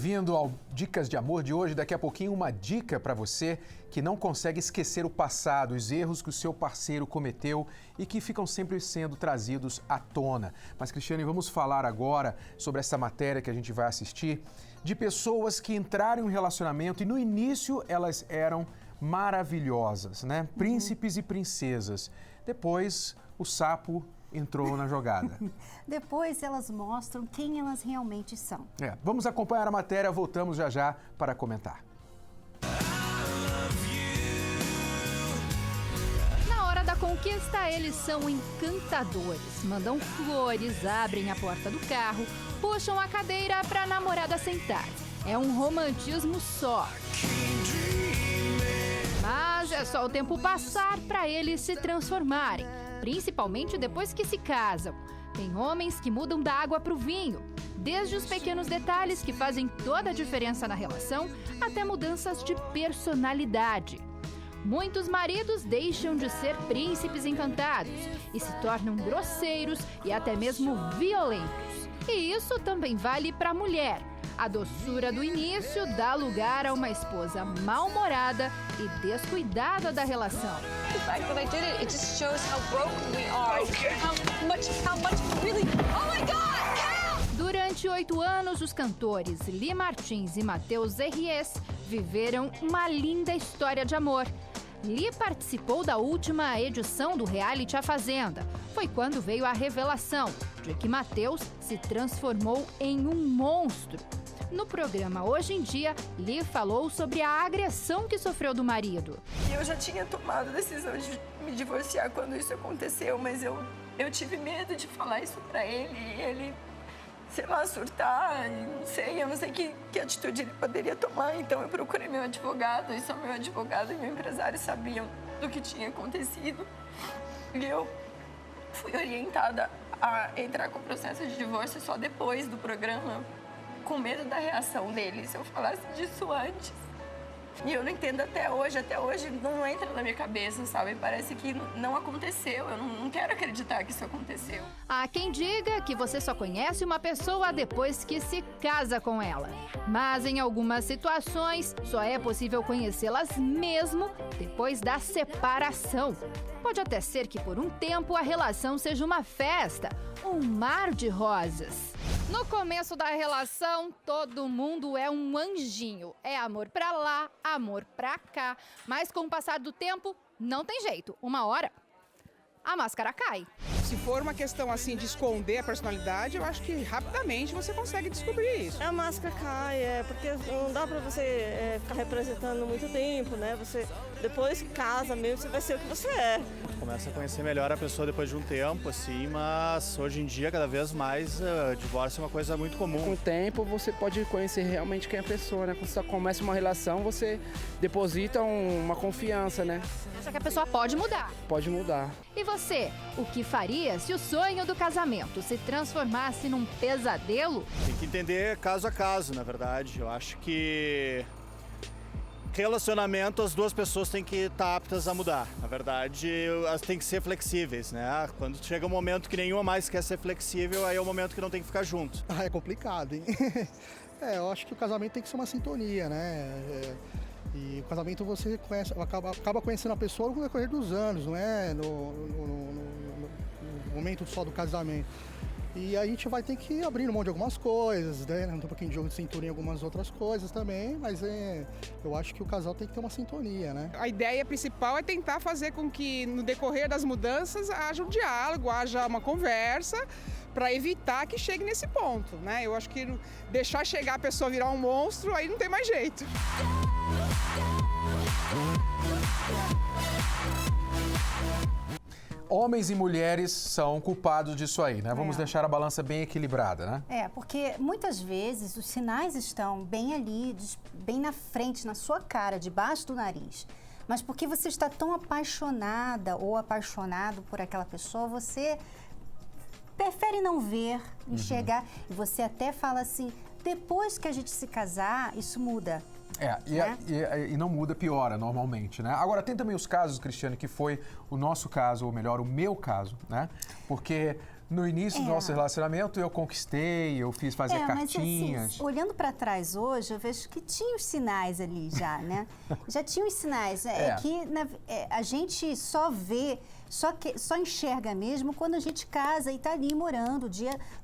bem-vindo ao Dicas de Amor de hoje. Daqui a pouquinho uma dica para você que não consegue esquecer o passado, os erros que o seu parceiro cometeu e que ficam sempre sendo trazidos à tona. Mas, Cristiane, vamos falar agora sobre essa matéria que a gente vai assistir, de pessoas que entraram em um relacionamento e no início elas eram maravilhosas, né? Príncipes e princesas. Depois, o sapo entrou na jogada. Depois elas mostram quem elas realmente são. Vamos acompanhar a matéria, voltamos já já para comentar. Na hora da conquista, eles são encantadores. Mandam flores, abrem a porta do carro, puxam a cadeira para a namorada sentar. É um romantismo só. Mas é só o tempo passar para eles se transformarem. Principalmente depois que se casam. Tem homens que mudam da água para o vinho, desde os pequenos detalhes que fazem toda a diferença na relação, até mudanças de personalidade. Muitos maridos deixam de ser príncipes encantados e se tornam grosseiros e até mesmo violentos. E isso também vale para a mulher. A doçura do início dá lugar a uma esposa mal-humorada e descuidada da relação. The fact that I did it, it just shows how broken we are. How much really... Oh my God! Help! Durante 8 anos, os cantores Li Martins e Matheus Herries viveram uma linda história de amor. Li participou da última edição do reality A Fazenda. Foi quando veio a revelação de que Matheus se transformou em um monstro. No programa Hoje em Dia, Li falou sobre a agressão que sofreu do marido. Eu já tinha tomado a decisão de me divorciar quando isso aconteceu, mas eu tive medo de falar isso pra ele e ele, sei lá, surtar, eu não sei que atitude ele poderia tomar. Então eu procurei meu advogado e só meu advogado e meu empresário sabiam do que tinha acontecido. E eu fui orientada a entrar com o processo de divórcio só depois do programa, com medo da reação dele, se eu falasse disso antes. E eu não entendo até hoje não entra na minha cabeça, sabe? Parece que não aconteceu, eu não quero acreditar que isso aconteceu. Há quem diga que você só conhece uma pessoa depois que se casa com ela. Mas em algumas situações, só é possível conhecê-las mesmo depois da separação. Pode até ser que por um tempo a relação seja uma festa, um mar de rosas. No começo da relação, todo mundo é um anjinho. É amor pra lá, amor pra cá. Mas com o passar do tempo, não tem jeito. Uma hora, a máscara cai. Se for uma questão assim de esconder a personalidade, eu acho que rapidamente você consegue descobrir isso. A máscara cai, porque não dá pra você ficar representando muito tempo, né? Você, depois que casa mesmo, você vai ser o que você é. Começa a conhecer melhor a pessoa depois de um tempo, assim, mas hoje em dia, cada vez mais, divórcio é uma coisa muito comum. Com o tempo, você pode conhecer realmente quem é a pessoa, né? Quando você começa uma relação, você deposita uma confiança, né? Só que a pessoa pode mudar. Pode mudar. E você, o que faria se o sonho do casamento se transformasse num pesadelo? Tem que entender caso a caso, na verdade. Eu acho que relacionamento, as duas pessoas têm que estar aptas a mudar. Na verdade, elas têm que ser flexíveis, né? Quando chega um momento que nenhuma mais quer ser flexível, aí é o momento que não tem que ficar junto. É complicado, hein? Eu acho que o casamento tem que ser uma sintonia, né? E o casamento você conhece, acaba conhecendo a pessoa no decorrer dos anos, não é no momento só do casamento. E a gente vai ter que ir abrindo mão de algumas coisas, né? Um pouquinho de jogo de cintura em algumas outras coisas também, mas eu acho que o casal tem que ter uma sintonia, né? A ideia principal é tentar fazer com que no decorrer das mudanças haja um diálogo, haja uma conversa, para evitar que chegue nesse ponto, né? Eu acho que deixar chegar a pessoa virar um monstro, aí não tem mais jeito. Homens e mulheres são culpados disso aí, né? Vamos deixar a balança bem equilibrada, né? Porque muitas vezes os sinais estão bem ali, bem na frente, na sua cara, debaixo do nariz. Mas porque você está tão apaixonada ou apaixonado por aquela pessoa, você prefere não ver, enxergar. E você até fala assim, depois que a gente se casar, isso muda. E não muda, piora normalmente, né? Agora, tem também os casos, Cristiane, que foi o nosso caso, ou melhor, o meu caso, né? Porque no início do nosso relacionamento eu conquistei, eu fiz fazer cartinhas. Mas, assim, olhando para trás hoje, eu vejo que tinha os sinais ali já, né? Já tinha os sinais. A gente só vê, só enxerga mesmo quando a gente casa e está ali morando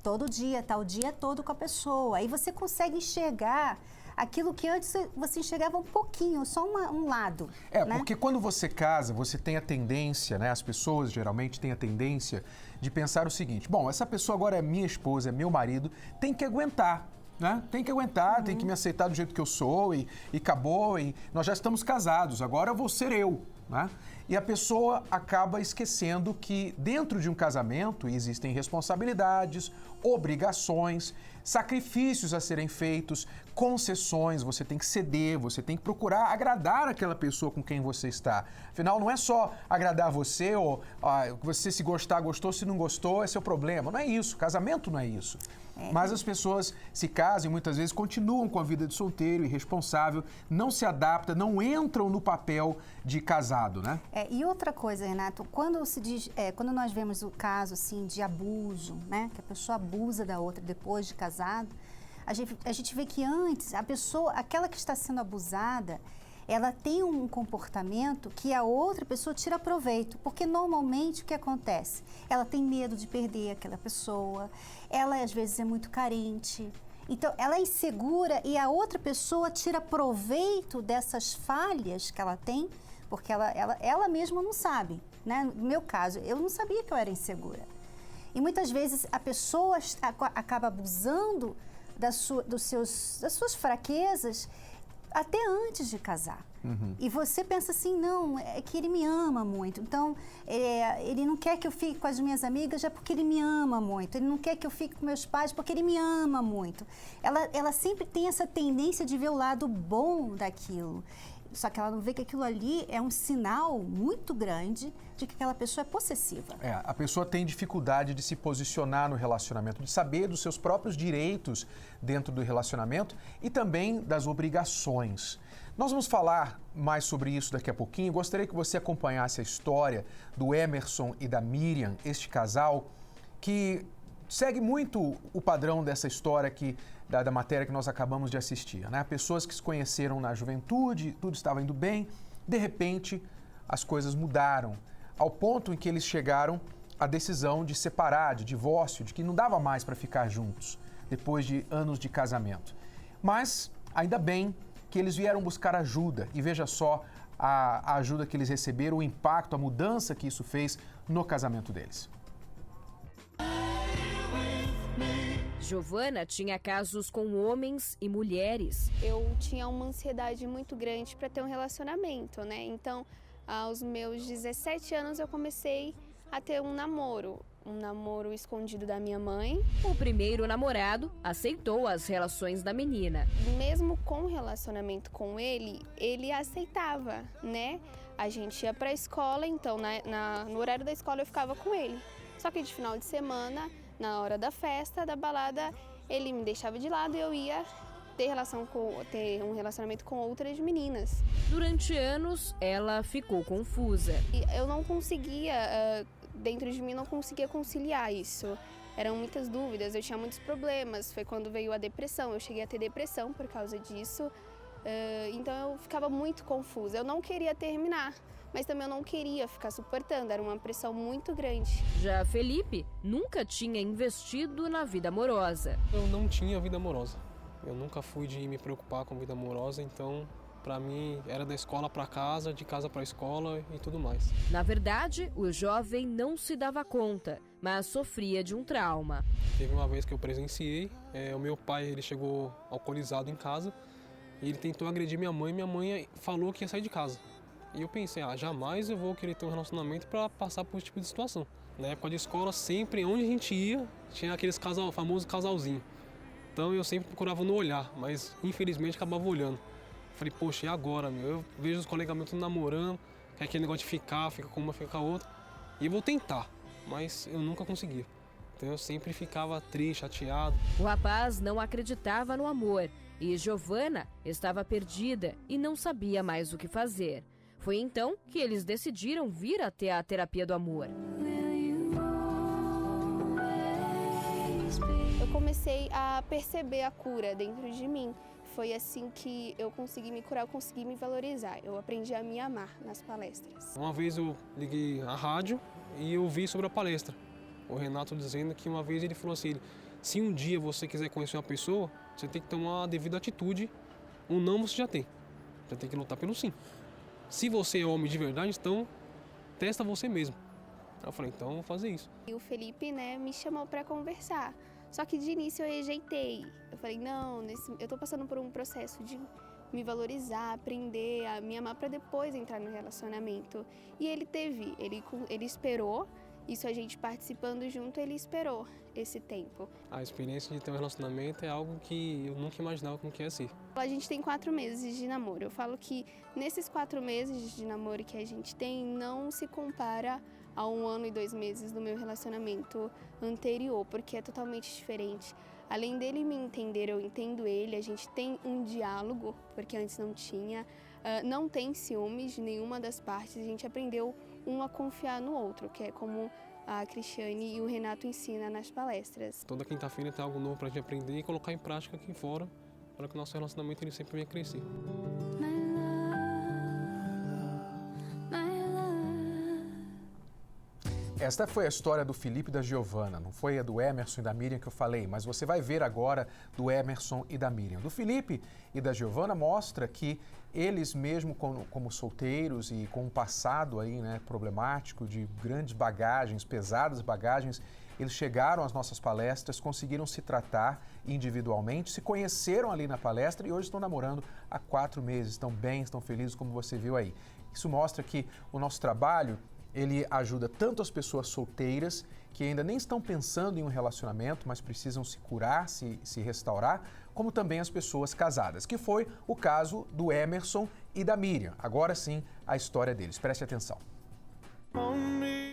todo dia, tá o dia todo com a pessoa. Aí você consegue enxergar aquilo que antes você enxergava um pouquinho, só um lado. Né? Porque quando você casa, você tem a tendência, né? As pessoas geralmente têm a tendência de pensar o seguinte: bom, essa pessoa agora é minha esposa, é meu marido, tem que aguentar. Né? Tem que aguentar, tem que me aceitar do jeito que eu sou e acabou, e nós já estamos casados, agora eu vou ser eu. Né? E a pessoa acaba esquecendo que dentro de um casamento existem responsabilidades, obrigações, sacrifícios a serem feitos, concessões, você tem que ceder, você tem que procurar agradar aquela pessoa com quem você está. Afinal, não é só agradar você ou você se gostar, gostou, se não gostou, é seu problema. Não é isso, casamento não é isso. Mas as pessoas se casam e muitas vezes continuam com a vida de solteiro, irresponsável, não se adaptam, não entram no papel de casado, né? E outra coisa, Renato, quando se diz, quando nós vemos o caso assim de abuso, né, que a pessoa abusa da outra depois de casado, a gente vê que antes a pessoa, aquela que está sendo abusada, ela tem um comportamento que a outra pessoa tira proveito, porque normalmente o que acontece? Ela tem medo de perder aquela pessoa, ela às vezes é muito carente, então ela é insegura e a outra pessoa tira proveito dessas falhas que ela tem, porque ela mesma não sabe, né? No meu caso, eu não sabia que eu era insegura. E muitas vezes a pessoa acaba abusando das suas fraquezas até antes de casar. E você pensa assim, não, é que ele me ama muito, então ele não quer que eu fique com as minhas amigas já porque ele me ama muito, ele não quer que eu fique com meus pais porque ele me ama muito. Ela sempre tem essa tendência de ver o lado bom daquilo, só que ela não vê que aquilo ali é um sinal muito grande de que aquela pessoa é possessiva. A pessoa tem dificuldade de se posicionar no relacionamento, de saber dos seus próprios direitos dentro do relacionamento e também das obrigações. Nós vamos falar mais sobre isso daqui a pouquinho. Gostaria que você acompanhasse a história do Emerson e da Miriam, este casal, que segue muito o padrão dessa história da matéria que nós acabamos de assistir, né? Pessoas que se conheceram na juventude, tudo estava indo bem, de repente as coisas mudaram, ao ponto em que eles chegaram à decisão de separar, de divórcio, de que não dava mais para ficar juntos, depois de anos de casamento. Mas, ainda bem que eles vieram buscar ajuda, e veja só a ajuda que eles receberam, o impacto, a mudança que isso fez no casamento deles. Giovana tinha casos com homens e mulheres. Eu tinha uma ansiedade muito grande para ter um relacionamento, né? Então, aos meus 17 anos eu comecei a ter um namoro escondido da minha mãe. O primeiro namorado aceitou as relações da menina. Mesmo com o relacionamento com ele aceitava, né? A gente ia pra escola, então no horário da escola eu ficava com ele. Só que de final de semana, na hora da festa, da balada, ele me deixava de lado e eu ia ter um relacionamento com outras meninas. Durante anos, ela ficou confusa. Eu não conseguia, dentro de mim, não conseguia conciliar isso. Eram muitas dúvidas, eu tinha muitos problemas. Foi quando veio a depressão, eu cheguei a ter depressão por causa disso. Então eu ficava muito confusa. Eu não queria terminar, mas também eu não queria ficar suportando, era uma pressão muito grande. Já Felipe nunca tinha investido na vida amorosa. Eu não tinha vida amorosa. Eu nunca fui de me preocupar com vida amorosa, então para mim era da escola para casa, de casa para escola e tudo mais. Na verdade, o jovem não se dava conta, mas sofria de um trauma. Teve uma vez que eu presenciei, o meu pai ele chegou alcoolizado em casa e ele tentou agredir minha mãe falou que ia sair de casa. E eu pensei, jamais eu vou querer ter um relacionamento para passar por esse tipo de situação. Na época de escola, sempre onde a gente ia, tinha aqueles famosos casalzinho. Então eu sempre procurava no olhar, mas infelizmente acabava olhando. Falei, poxa, e agora, meu? Eu vejo os colegas meus namorando, que é aquele negócio de fica com uma, fica com a outra. E eu vou tentar, mas eu nunca conseguia. Então eu sempre ficava triste, chateado. O rapaz não acreditava no amor E Giovana estava perdida e não sabia mais o que fazer. Foi então que eles decidiram vir até a terapia do amor. Eu comecei a perceber a cura dentro de mim. Foi assim que eu consegui me curar, eu consegui me valorizar. Eu aprendi a me amar nas palestras. Uma vez eu liguei a rádio e eu vi sobre a palestra. O Renato dizendo que uma vez ele falou assim, se um dia você quiser conhecer uma pessoa, você tem que tomar a devida atitude. Um não você já tem. Você tem que lutar pelo sim. Se você é homem de verdade, então testa você mesmo. Eu falei, então eu vou fazer isso. E o Felipe, me chamou para conversar. Só que de início eu rejeitei. Eu falei, não, eu tô passando por um processo de me valorizar, aprender a me amar para depois entrar no relacionamento. E ele esperou, isso a gente participando junto, ele esperou esse tempo. A experiência de ter um relacionamento é algo que eu nunca imaginava como que ia ser. A gente tem 4 meses de namoro. Eu falo que nesses 4 meses de namoro que a gente tem, não se compara a 1 ano e 2 meses do meu relacionamento anterior, porque é totalmente diferente. Além dele me entender, eu entendo ele, a gente tem um diálogo, porque antes não tinha, não tem ciúmes de nenhuma das partes, a gente aprendeu um a confiar no outro, que é como a Cristiane e o Renato ensinam nas palestras. Toda quinta-feira tem algo novo para a gente aprender e colocar em prática aqui fora, para que o nosso relacionamento ele sempre venha crescer. Esta foi a história do Felipe e da Giovana, não foi a do Emerson e da Miriam que eu falei, mas você vai ver agora do Emerson e da Miriam. Do Felipe e da Giovana mostra que eles mesmo como solteiros e com um passado aí, problemático, de grandes bagagens, pesadas bagagens, eles chegaram às nossas palestras, conseguiram se tratar individualmente, se conheceram ali na palestra e hoje estão namorando há 4 meses, estão bem, estão felizes como você viu aí. Isso mostra que o nosso trabalho ele ajuda tanto as pessoas solteiras, que ainda nem estão pensando em um relacionamento, mas precisam se curar, se restaurar, como também as pessoas casadas, que foi o caso do Emerson e da Miriam. Agora sim, a história deles. Preste atenção.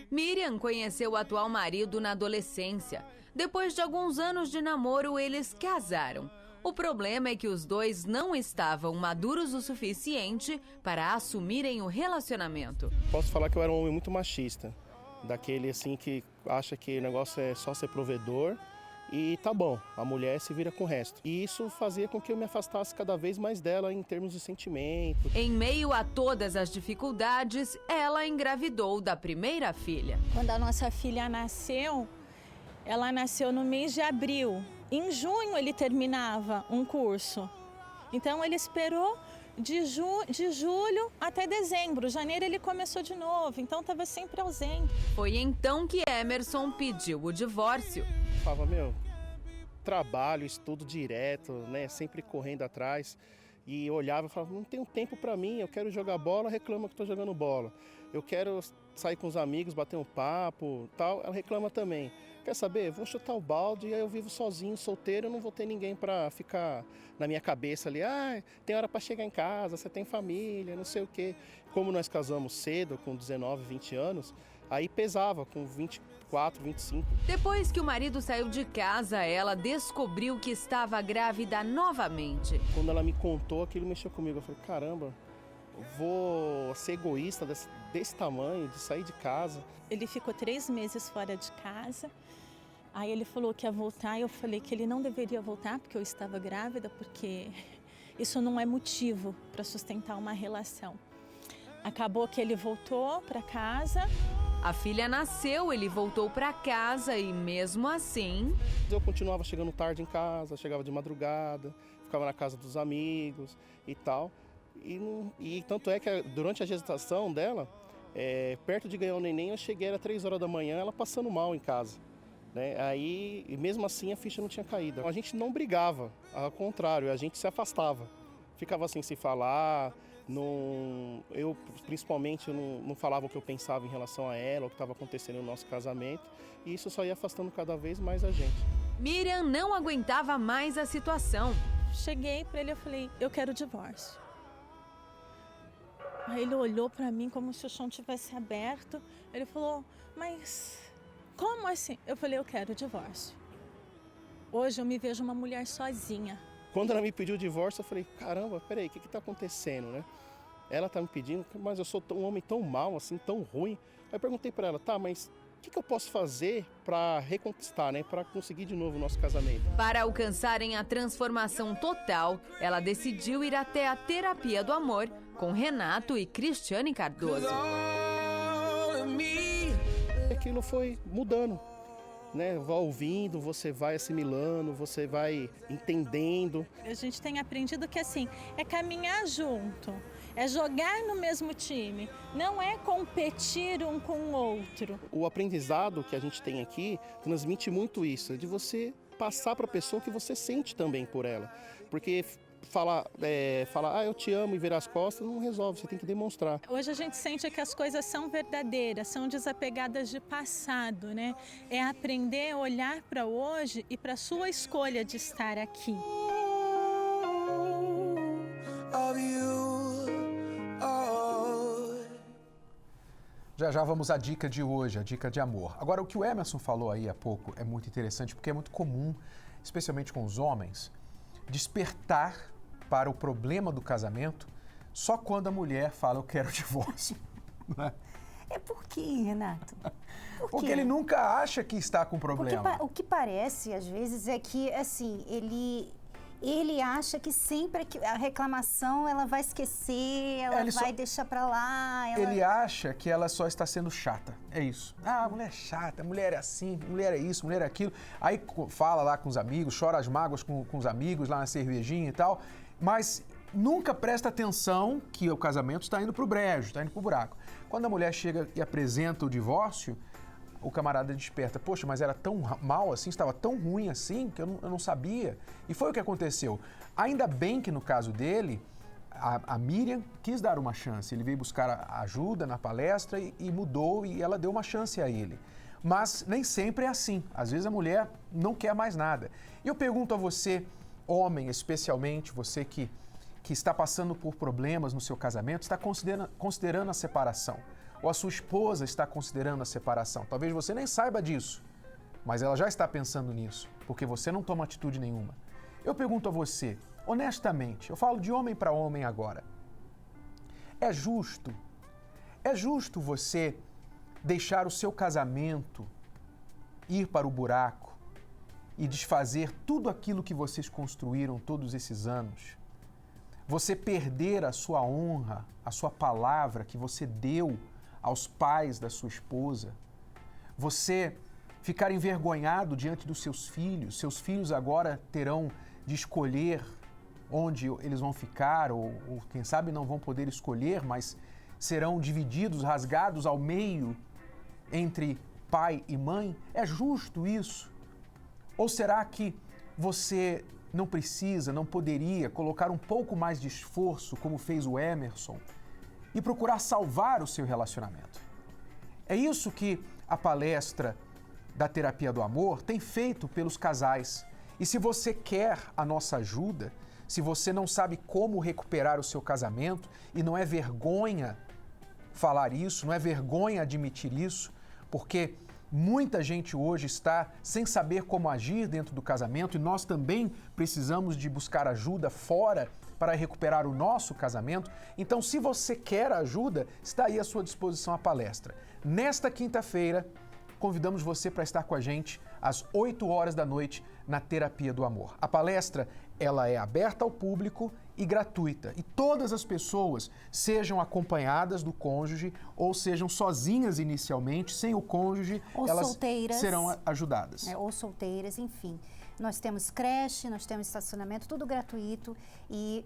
Miriam conheceu o atual marido na adolescência. Depois de alguns anos de namoro, eles casaram. O problema é que os dois não estavam maduros o suficiente para assumirem o relacionamento. Posso falar que eu era um homem muito machista, daquele assim que acha que o negócio é só ser provedor e tá bom, a mulher se vira com o resto. E isso fazia com que eu me afastasse cada vez mais dela em termos de sentimento. Em meio a todas as dificuldades, ela engravidou da primeira filha. Quando a nossa filha nasceu, ela nasceu no mês de abril. Em junho ele terminava um curso. Então ele esperou de julho até dezembro. Janeiro ele começou de novo, então estava sempre ausente. Foi então que Emerson pediu o divórcio. Falava, trabalho, estudo direto, sempre correndo atrás. E olhava e falava, não tenho tempo para mim, eu quero jogar bola, reclama que estou jogando bola. Eu quero sair com os amigos, bater um papo, tal, ela reclama também. Quer saber? Vou chutar o balde e aí eu vivo sozinho, solteiro, eu não vou ter ninguém para ficar na minha cabeça ali. Tem hora para chegar em casa, você tem família, não sei o quê. Como nós casamos cedo, com 19, 20 anos, aí pesava com 24, 25. Depois que o marido saiu de casa, ela descobriu que estava grávida novamente. Quando ela me contou, aquilo mexeu comigo. Eu falei, caramba, vou ser egoísta desse tamanho, de sair de casa. Ele ficou 3 meses fora de casa. Aí ele falou que ia voltar, eu falei que ele não deveria voltar porque eu estava grávida, porque isso não é motivo para sustentar uma relação. Acabou que ele voltou para casa. A filha nasceu, ele voltou para casa e mesmo assim... Eu continuava chegando tarde em casa, chegava de madrugada, ficava na casa dos amigos e tal. E tanto é que durante a gestação dela, perto de ganhar o neném, eu cheguei, era 3 horas da manhã, ela passando mal em casa. Aí, e mesmo assim, a ficha não tinha caído. A gente não brigava, ao contrário, a gente se afastava. Ficava sem se falar, eu principalmente não falava o que eu pensava em relação a ela, o que estava acontecendo no nosso casamento, e isso só ia afastando cada vez mais a gente. Miriam não aguentava mais a situação. Cheguei para ele e falei, eu quero o divórcio. Aí ele olhou para mim como se o chão tivesse aberto. Ele falou, mas como assim? Eu falei, eu quero o divórcio. Hoje eu me vejo uma mulher sozinha. Quando ela me pediu o divórcio, eu falei, caramba, peraí, o que está acontecendo, né? Ela tá me pedindo, mas eu sou um homem tão mau, assim, tão ruim. Aí eu perguntei para ela, tá, mas o que eu posso fazer para reconquistar, né? Para conseguir de novo o nosso casamento? Para alcançarem a transformação total, ela decidiu ir até a terapia do amor com Renato e Cristiane Cardoso. Aquilo foi mudando, né? Vai ouvindo, você vai assimilando, você vai entendendo. A gente tem aprendido que assim, é caminhar junto, é jogar no mesmo time, não é competir um com o outro. O aprendizado que a gente tem aqui transmite muito isso, de você passar para a pessoa o que você sente também por ela. Porque falar, eu te amo e virar as costas não resolve, você tem que demonstrar. Hoje a gente sente que as coisas são verdadeiras, são desapegadas de passado, né? É aprender a olhar para hoje e para a sua escolha de estar aqui. Já vamos à dica de hoje, a dica de amor. Agora, o que o Emerson falou aí há pouco é muito interessante, porque é muito comum, especialmente com os homens, despertar para o problema do casamento só quando a mulher fala, eu quero o divórcio. É por quê, Renato? Porque ele nunca acha que está com problema. O que parece, às vezes, é que, assim, ele acha que sempre a reclamação ela vai esquecer, ela vai deixar pra lá. Ele acha que ela só está sendo chata, é isso. Ah, mulher é chata, mulher é assim, mulher é isso, mulher é aquilo. Aí fala lá com os amigos, chora as mágoas com os amigos lá na cervejinha e tal, mas nunca presta atenção que o casamento está indo pro brejo, está indo pro buraco. Quando a mulher chega e apresenta o divórcio, o camarada desperta, poxa, mas era tão mal assim, estava tão ruim assim, que eu não sabia. E foi o que aconteceu. Ainda bem que no caso dele, a Miriam quis dar uma chance. Ele veio buscar ajuda na palestra e mudou, e ela deu uma chance a ele. Mas nem sempre é assim. Às vezes a mulher não quer mais nada. E eu pergunto a você, homem especialmente, você que está passando por problemas no seu casamento, está considerando a separação. Ou a sua esposa está considerando a separação. Talvez você nem saiba disso, mas ela já está pensando nisso, porque você não toma atitude nenhuma. Eu pergunto a você, honestamente, eu falo de homem para homem agora, é justo você deixar o seu casamento ir para o buraco e desfazer tudo aquilo que vocês construíram todos esses anos? Você perder a sua honra, a sua palavra que você deu aos pais da sua esposa, você ficar envergonhado diante dos seus filhos agora terão de escolher onde eles vão ficar, ou quem sabe não vão poder escolher, mas serão divididos, rasgados ao meio entre pai e mãe. É justo isso? Ou será que você não precisa, não poderia colocar um pouco mais de esforço, como fez o Emerson, e procurar salvar o seu relacionamento? É isso que a palestra da Terapia do Amor tem feito pelos casais. E se você quer a nossa ajuda, se você não sabe como recuperar o seu casamento, e não é vergonha falar isso, não é vergonha admitir isso, porque muita gente hoje está sem saber como agir dentro do casamento, e nós também precisamos de buscar ajuda fora para recuperar o nosso casamento. Então, se você quer ajuda, está aí à sua disposição a palestra. Nesta quinta-feira, convidamos você para estar com a gente às 8 horas da noite na Terapia do Amor. A palestra, ela é aberta ao público e gratuita. E todas as pessoas, sejam acompanhadas do cônjuge ou sejam sozinhas inicialmente, sem o cônjuge, ou elas solteiras, serão ajudadas. Ou solteiras, enfim. Nós temos creche, nós temos estacionamento, tudo gratuito, e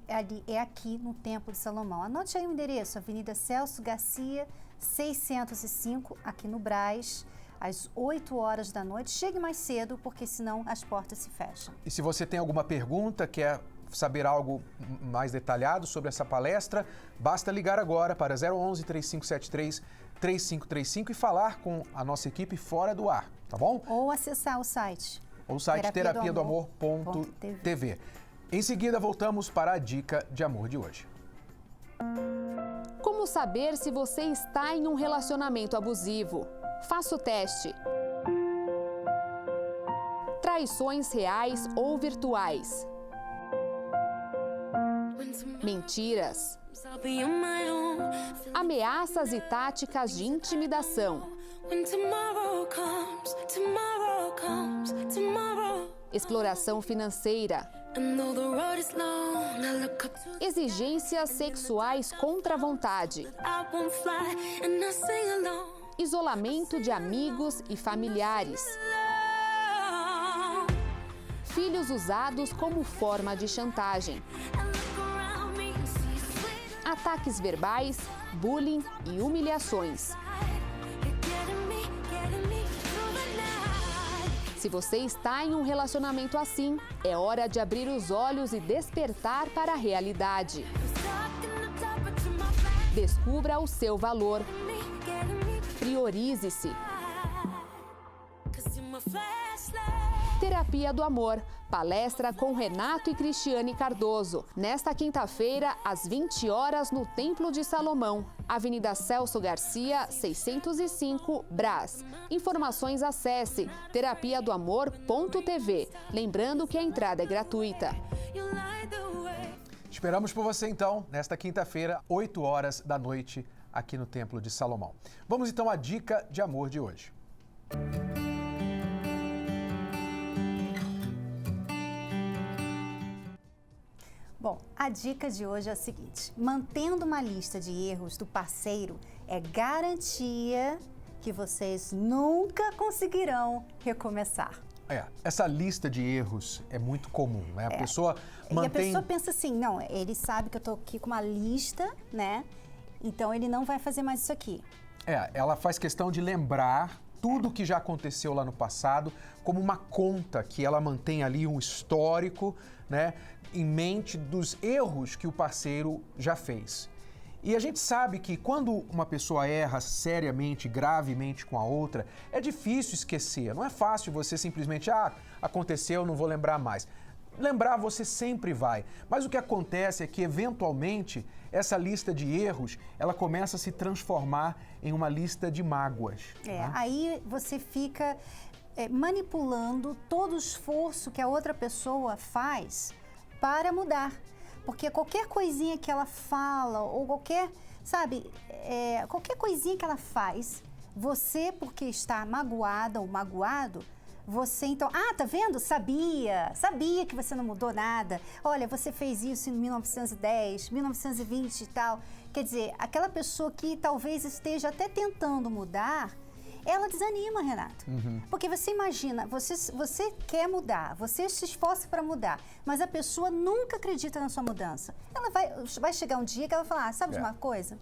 é aqui no Templo de Salomão. Anote aí o endereço, Avenida Celso Garcia, 605, aqui no Brás, às 8 horas da noite. Chegue mais cedo, porque senão as portas se fecham. E se você tem alguma pergunta, quer saber algo mais detalhado sobre essa palestra, basta ligar agora para 011 3573 3535 e falar com a nossa equipe fora do ar, tá bom? Ou acessar o site. Ou o site terapiadoamor.tv. Em seguida, voltamos para a dica de amor de hoje. Como saber se você está em um relacionamento abusivo? Faça o teste. Traições reais ou virtuais? mentiras, ameaças e táticas de intimidação, exploração financeira, exigências sexuais contra a vontade, isolamento de amigos e familiares, filhos usados como forma de chantagem, ataques verbais, bullying e humilhações. Se você está em um relacionamento assim, é hora de abrir os olhos e despertar para a realidade. Descubra o seu valor. Priorize-se. Terapia do Amor, palestra com Renato e Cristiane Cardoso, nesta quinta-feira, às 20 horas, no Templo de Salomão, Avenida Celso Garcia, 605, Brás. Informações acesse terapiadoamor.tv. Lembrando que a entrada é gratuita. Esperamos por você, então, nesta quinta-feira, 8 horas da noite, aqui no Templo de Salomão. Vamos, então, à dica de amor de hoje. Bom, a dica de hoje é a seguinte: mantendo uma lista de erros do parceiro é garantia que vocês nunca conseguirão recomeçar. Essa lista de erros é muito comum, né? A pessoa mantém... E a pessoa pensa assim, não, ele sabe que eu tô aqui com uma lista, né? Então ele não vai fazer mais isso aqui. Ela faz questão de lembrar tudo que já aconteceu lá no passado como uma conta que ela mantém ali um histórico, né, em mente dos erros que o parceiro já fez. E a gente sabe que quando uma pessoa erra seriamente, gravemente com a outra, é difícil esquecer. Não é fácil você simplesmente, aconteceu, não vou lembrar mais. Lembrar você sempre vai. Mas o que acontece é que, eventualmente, essa lista de erros, ela começa a se transformar em uma lista de mágoas. Né? Aí você fica manipulando todo o esforço que a outra pessoa faz para mudar. Porque qualquer coisinha que ela fala, ou qualquer coisinha que ela faz, você, porque está magoada ou magoado, você então, tá vendo? Sabia que você não mudou nada. Olha, você fez isso em 1910, 1920 e tal. Quer dizer, aquela pessoa que talvez esteja até tentando mudar, ela desanima, Renato. Porque você imagina, você quer mudar, você se esforça para mudar, mas a pessoa nunca acredita na sua mudança. Ela vai chegar um dia que ela vai falar, sabe de uma coisa?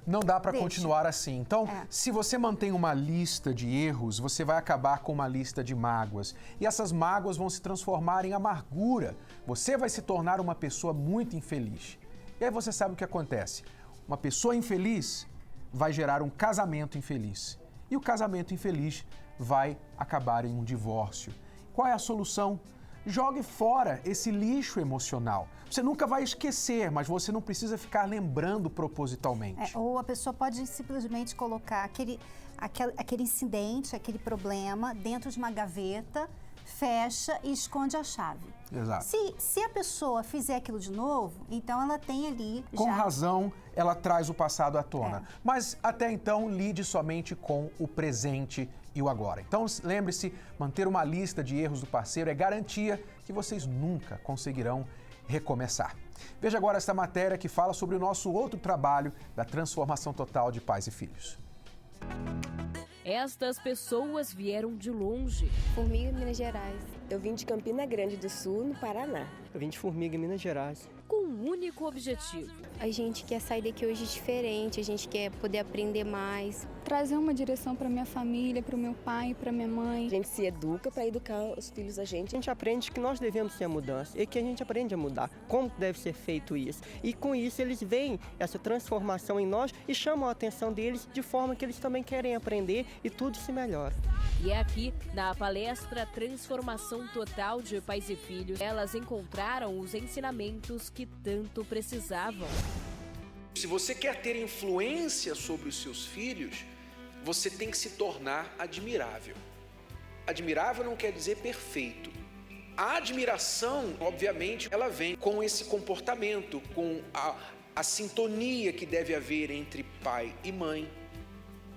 Não dá para continuar assim. Então, se você mantém uma lista de erros, você vai acabar com uma lista de mágoas. E essas mágoas vão se transformar em amargura. Você vai se tornar uma pessoa muito infeliz. E aí você sabe o que acontece. Uma pessoa infeliz vai gerar um casamento infeliz. E o casamento infeliz vai acabar em um divórcio. Qual é a solução? Jogue fora esse lixo emocional. Você nunca vai esquecer, mas você não precisa ficar lembrando propositalmente. Ou a pessoa pode simplesmente colocar aquele incidente, aquele problema dentro de uma gaveta, fecha e esconde a chave. Exato. Se a pessoa fizer aquilo de novo, então ela tem ali Com razão, ela traz o passado à tona. Mas até então, lide somente com o presente e o agora. Então, lembre-se, manter uma lista de erros do parceiro é garantia que vocês nunca conseguirão recomeçar. Veja agora esta matéria que fala sobre o nosso outro trabalho da transformação total de pais e filhos. Estas pessoas vieram de longe. Formiga, Minas Gerais. Eu vim de Campina Grande do Sul, no Paraná. Eu vim de Formiga, Minas Gerais. Com um único objetivo. A gente quer sair daqui hoje diferente, a gente quer poder aprender mais. Trazer uma direção para minha família, para o meu pai, para minha mãe. A gente se educa para educar os filhos da gente. A gente aprende que nós devemos ser a mudança e que a gente aprende a mudar. Como deve ser feito isso. E com isso eles veem essa transformação em nós e chamam a atenção deles de forma que eles também querem aprender e tudo se melhora. E é aqui, na palestra Transformação Total de Pais e Filhos, elas encontraram os ensinamentos que tanto precisavam. Se você quer ter influência sobre os seus filhos, você tem que se tornar admirável. Admirável não quer dizer perfeito. A admiração, obviamente, ela vem com esse comportamento, com a sintonia que deve haver entre pai e mãe,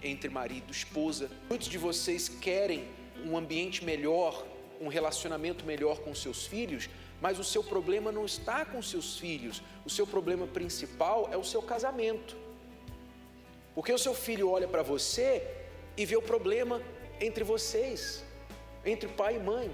entre marido e esposa. Muitos de vocês querem um ambiente melhor, um relacionamento melhor com seus filhos, mas o seu problema não está com seus filhos. O seu problema principal é o seu casamento. Porque o seu filho olha para você e vê o problema entre vocês, entre pai e mãe.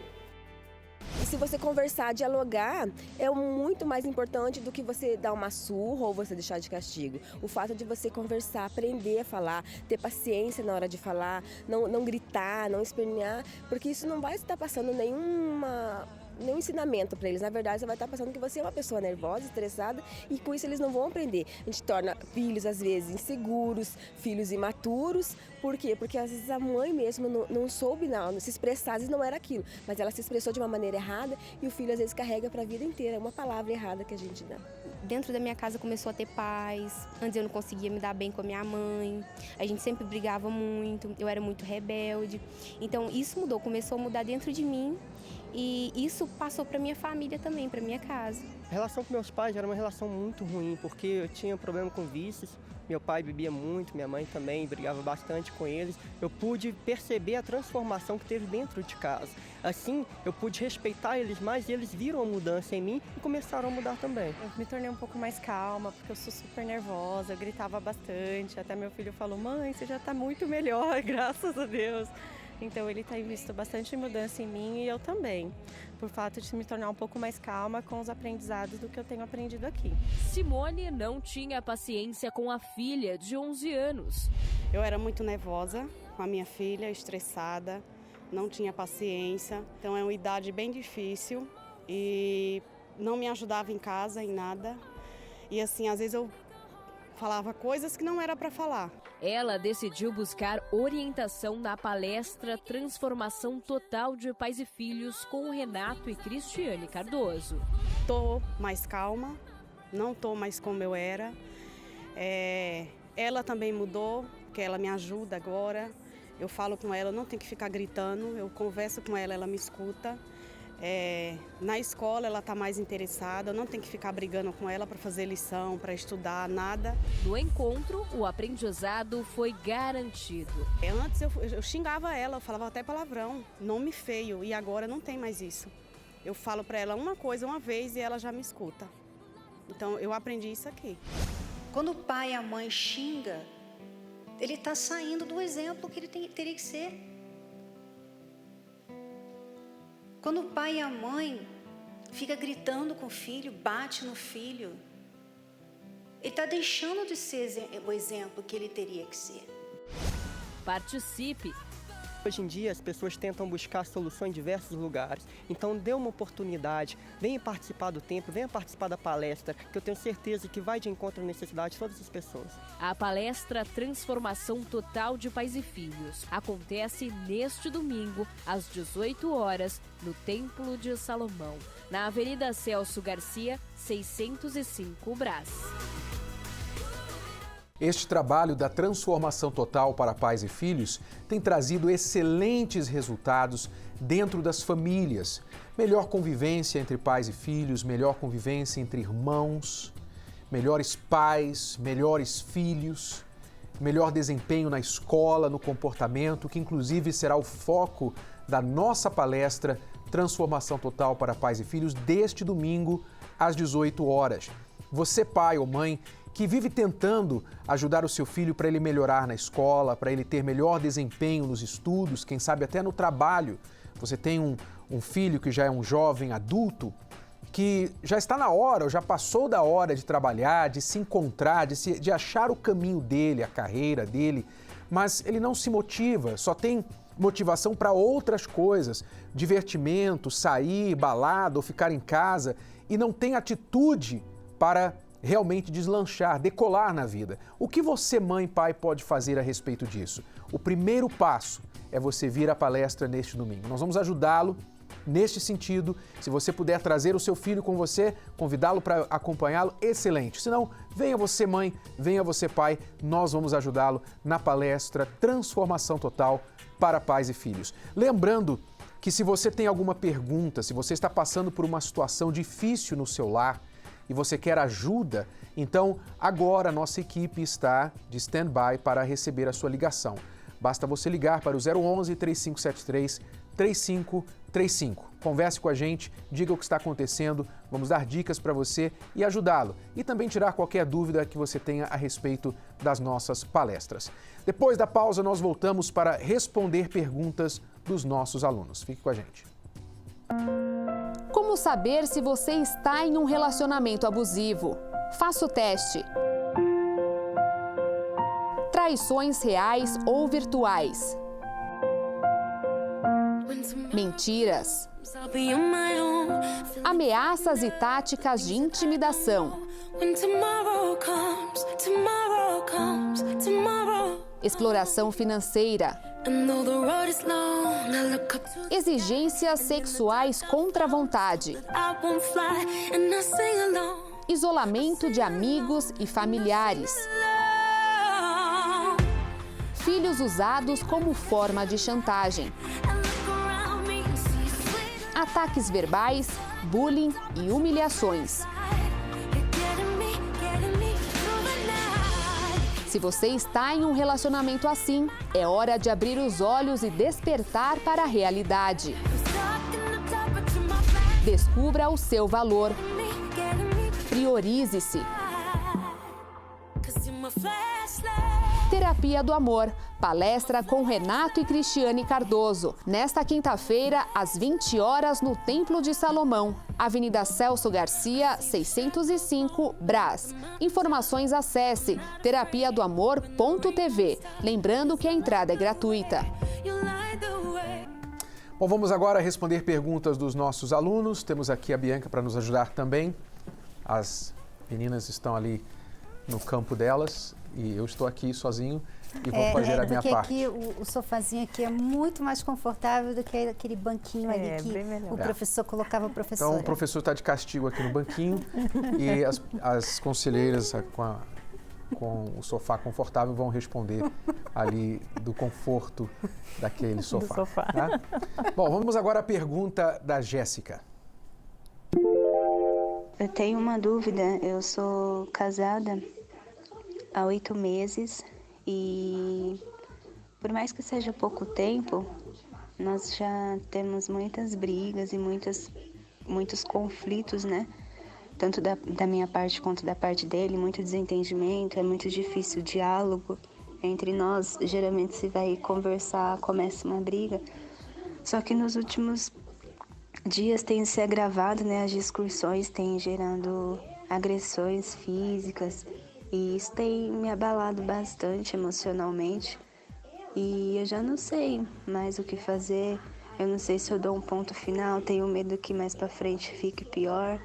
E se você conversar, dialogar, é muito mais importante do que você dar uma surra ou você deixar de castigo. O fato de você conversar, aprender a falar, ter paciência na hora de falar, não gritar, não espernear, porque isso não vai estar passando nenhum ensinamento para eles. Na verdade, você vai estar passando que você é uma pessoa nervosa, estressada, e com isso eles não vão aprender. A gente torna filhos, às vezes, inseguros, filhos imaturos. Por quê? Porque às vezes a mãe mesmo não soube não se expressar, às vezes não era aquilo, mas ela se expressou de uma maneira errada e o filho às vezes carrega para a vida inteira uma palavra errada que a gente dá. Dentro da minha casa começou a ter paz. Antes eu não conseguia me dar bem com a minha mãe. A gente sempre brigava muito, eu era muito rebelde. Então isso mudou, começou a mudar dentro de mim. E isso passou para minha família também, para minha casa. A relação com meus pais era uma relação muito ruim, porque eu tinha problema com vícios. Meu pai bebia muito, minha mãe também, brigava bastante com eles. Eu pude perceber a transformação que teve dentro de casa. Assim, eu pude respeitar eles mais e eles viram a mudança em mim e começaram a mudar também. Eu me tornei um pouco mais calma, porque eu sou super nervosa, eu gritava bastante. Até meu filho falou, mãe, você já está muito melhor, graças a Deus. Então ele tem visto bastante mudança em mim e eu também, por fato de me tornar um pouco mais calma com os aprendizados do que eu tenho aprendido aqui. Simone não tinha paciência com a filha de 11 anos. Eu era muito nervosa com a minha filha, estressada, não tinha paciência. Então é uma idade bem difícil e não me ajudava em casa, em nada. E assim, às vezes eu falava coisas que não era para falar. Ela decidiu buscar orientação na palestra Transformação Total de Pais e Filhos com Renato e Cristiane Cardoso. Tô mais calma, não tô mais como eu era. Ela também mudou, porque ela me ajuda agora. Eu falo com ela, eu não tenho que ficar gritando, eu converso com ela, ela me escuta. Na escola ela está mais interessada, eu não tenho que ficar brigando com ela para fazer lição, para estudar, nada. No encontro, o aprendizado foi garantido. Antes eu xingava ela, eu falava até palavrão, nome feio, e agora não tem mais isso. Eu falo para ela uma coisa uma vez e ela já me escuta. Então eu aprendi isso aqui. Quando o pai e a mãe xinga, ele está saindo do exemplo que ele teria que ser. Quando o pai e a mãe fica gritando com o filho, bate no filho, ele está deixando de ser o exemplo que ele teria que ser. Participe! Hoje em dia as pessoas tentam buscar soluções em diversos lugares, então dê uma oportunidade, venha participar do templo, venha participar da palestra, que eu tenho certeza que vai de encontro à necessidade de todas as pessoas. A palestra Transformação Total de Pais e Filhos acontece neste domingo, às 18 horas, no Templo de Salomão, na Avenida Celso Garcia, 605 Brás. Este trabalho da transformação total para pais e filhos tem trazido excelentes resultados dentro das famílias. Melhor convivência entre pais e filhos, melhor convivência entre irmãos, melhores pais, melhores filhos, melhor desempenho na escola, no comportamento, que inclusive será o foco da nossa palestra Transformação Total para Pais e Filhos deste domingo às 18 horas. Você, pai ou mãe, que vive tentando ajudar o seu filho para ele melhorar na escola, para ele ter melhor desempenho nos estudos, quem sabe até no trabalho. Você tem um filho que já é um jovem adulto, que já está na hora, ou já passou da hora de trabalhar, de se encontrar, de achar o caminho dele, a carreira dele, mas ele não se motiva, só tem motivação para outras coisas, divertimento, sair, balada ou ficar em casa, e não tem atitude para realmente deslanchar, decolar na vida. O que você, mãe e pai, pode fazer a respeito disso? O primeiro passo é você vir à palestra neste domingo. Nós vamos ajudá-lo neste sentido. Se você puder trazer o seu filho com você, convidá-lo para acompanhá-lo, excelente. Se não, venha você, mãe, venha você, pai, nós vamos ajudá-lo na palestra Transformação Total para Pais e Filhos. Lembrando que se você tem alguma pergunta, se você está passando por uma situação difícil no seu lar e você quer ajuda, então agora a nossa equipe está de stand-by para receber a sua ligação. Basta você ligar para o 011 3573 3535. Converse com a gente, diga o que está acontecendo, vamos dar dicas para você e ajudá-lo. E também tirar qualquer dúvida que você tenha a respeito das nossas palestras. Depois da pausa, nós voltamos para responder perguntas dos nossos alunos. Fique com a gente. Como saber se você está em um relacionamento abusivo? Faça o teste. Traições reais ou virtuais? Mentiras. Ameaças e táticas de intimidação. Exploração financeira. Exigências sexuais contra a vontade. Isolamento de amigos e familiares. Filhos usados como forma de chantagem. Ataques verbais, bullying e humilhações. Se você está em um relacionamento assim, é hora de abrir os olhos e despertar para a realidade. Descubra o seu valor. Priorize-se. Terapia do Amor, palestra com Renato e Cristiane Cardoso. Nesta quinta-feira, às 20 horas, no Templo de Salomão, Avenida Celso Garcia, 605, Brás. Informações acesse terapiadoamor.tv. Lembrando que a entrada é gratuita. Bom, vamos agora responder perguntas dos nossos alunos. Temos aqui a Bianca para nos ajudar também. As meninas estão ali no campo delas e eu estou aqui sozinho e vou fazer a minha parte. Aqui, o sofazinho aqui é muito mais confortável do que aquele banquinho ali que o professor colocava a professora. Então o professor está de castigo aqui no banquinho e as conselheiras com o sofá confortável vão responder ali do conforto daquele sofá. Do sofá. Tá? Bom, vamos agora à pergunta da Jéssica. Eu tenho uma dúvida, eu sou casada há 8 meses e por mais que seja pouco tempo, nós já temos muitas brigas e muitos conflitos, né? Tanto da minha parte quanto da parte dele, muito desentendimento, é muito difícil o diálogo entre nós. Geralmente se vai conversar, começa uma briga, só que nos últimos dias tem se agravado, né? As discussões têm gerado agressões físicas e isso tem me abalado bastante emocionalmente e eu já não sei mais o que fazer. Eu não sei se eu dou um ponto final, tenho medo que mais pra frente fique pior.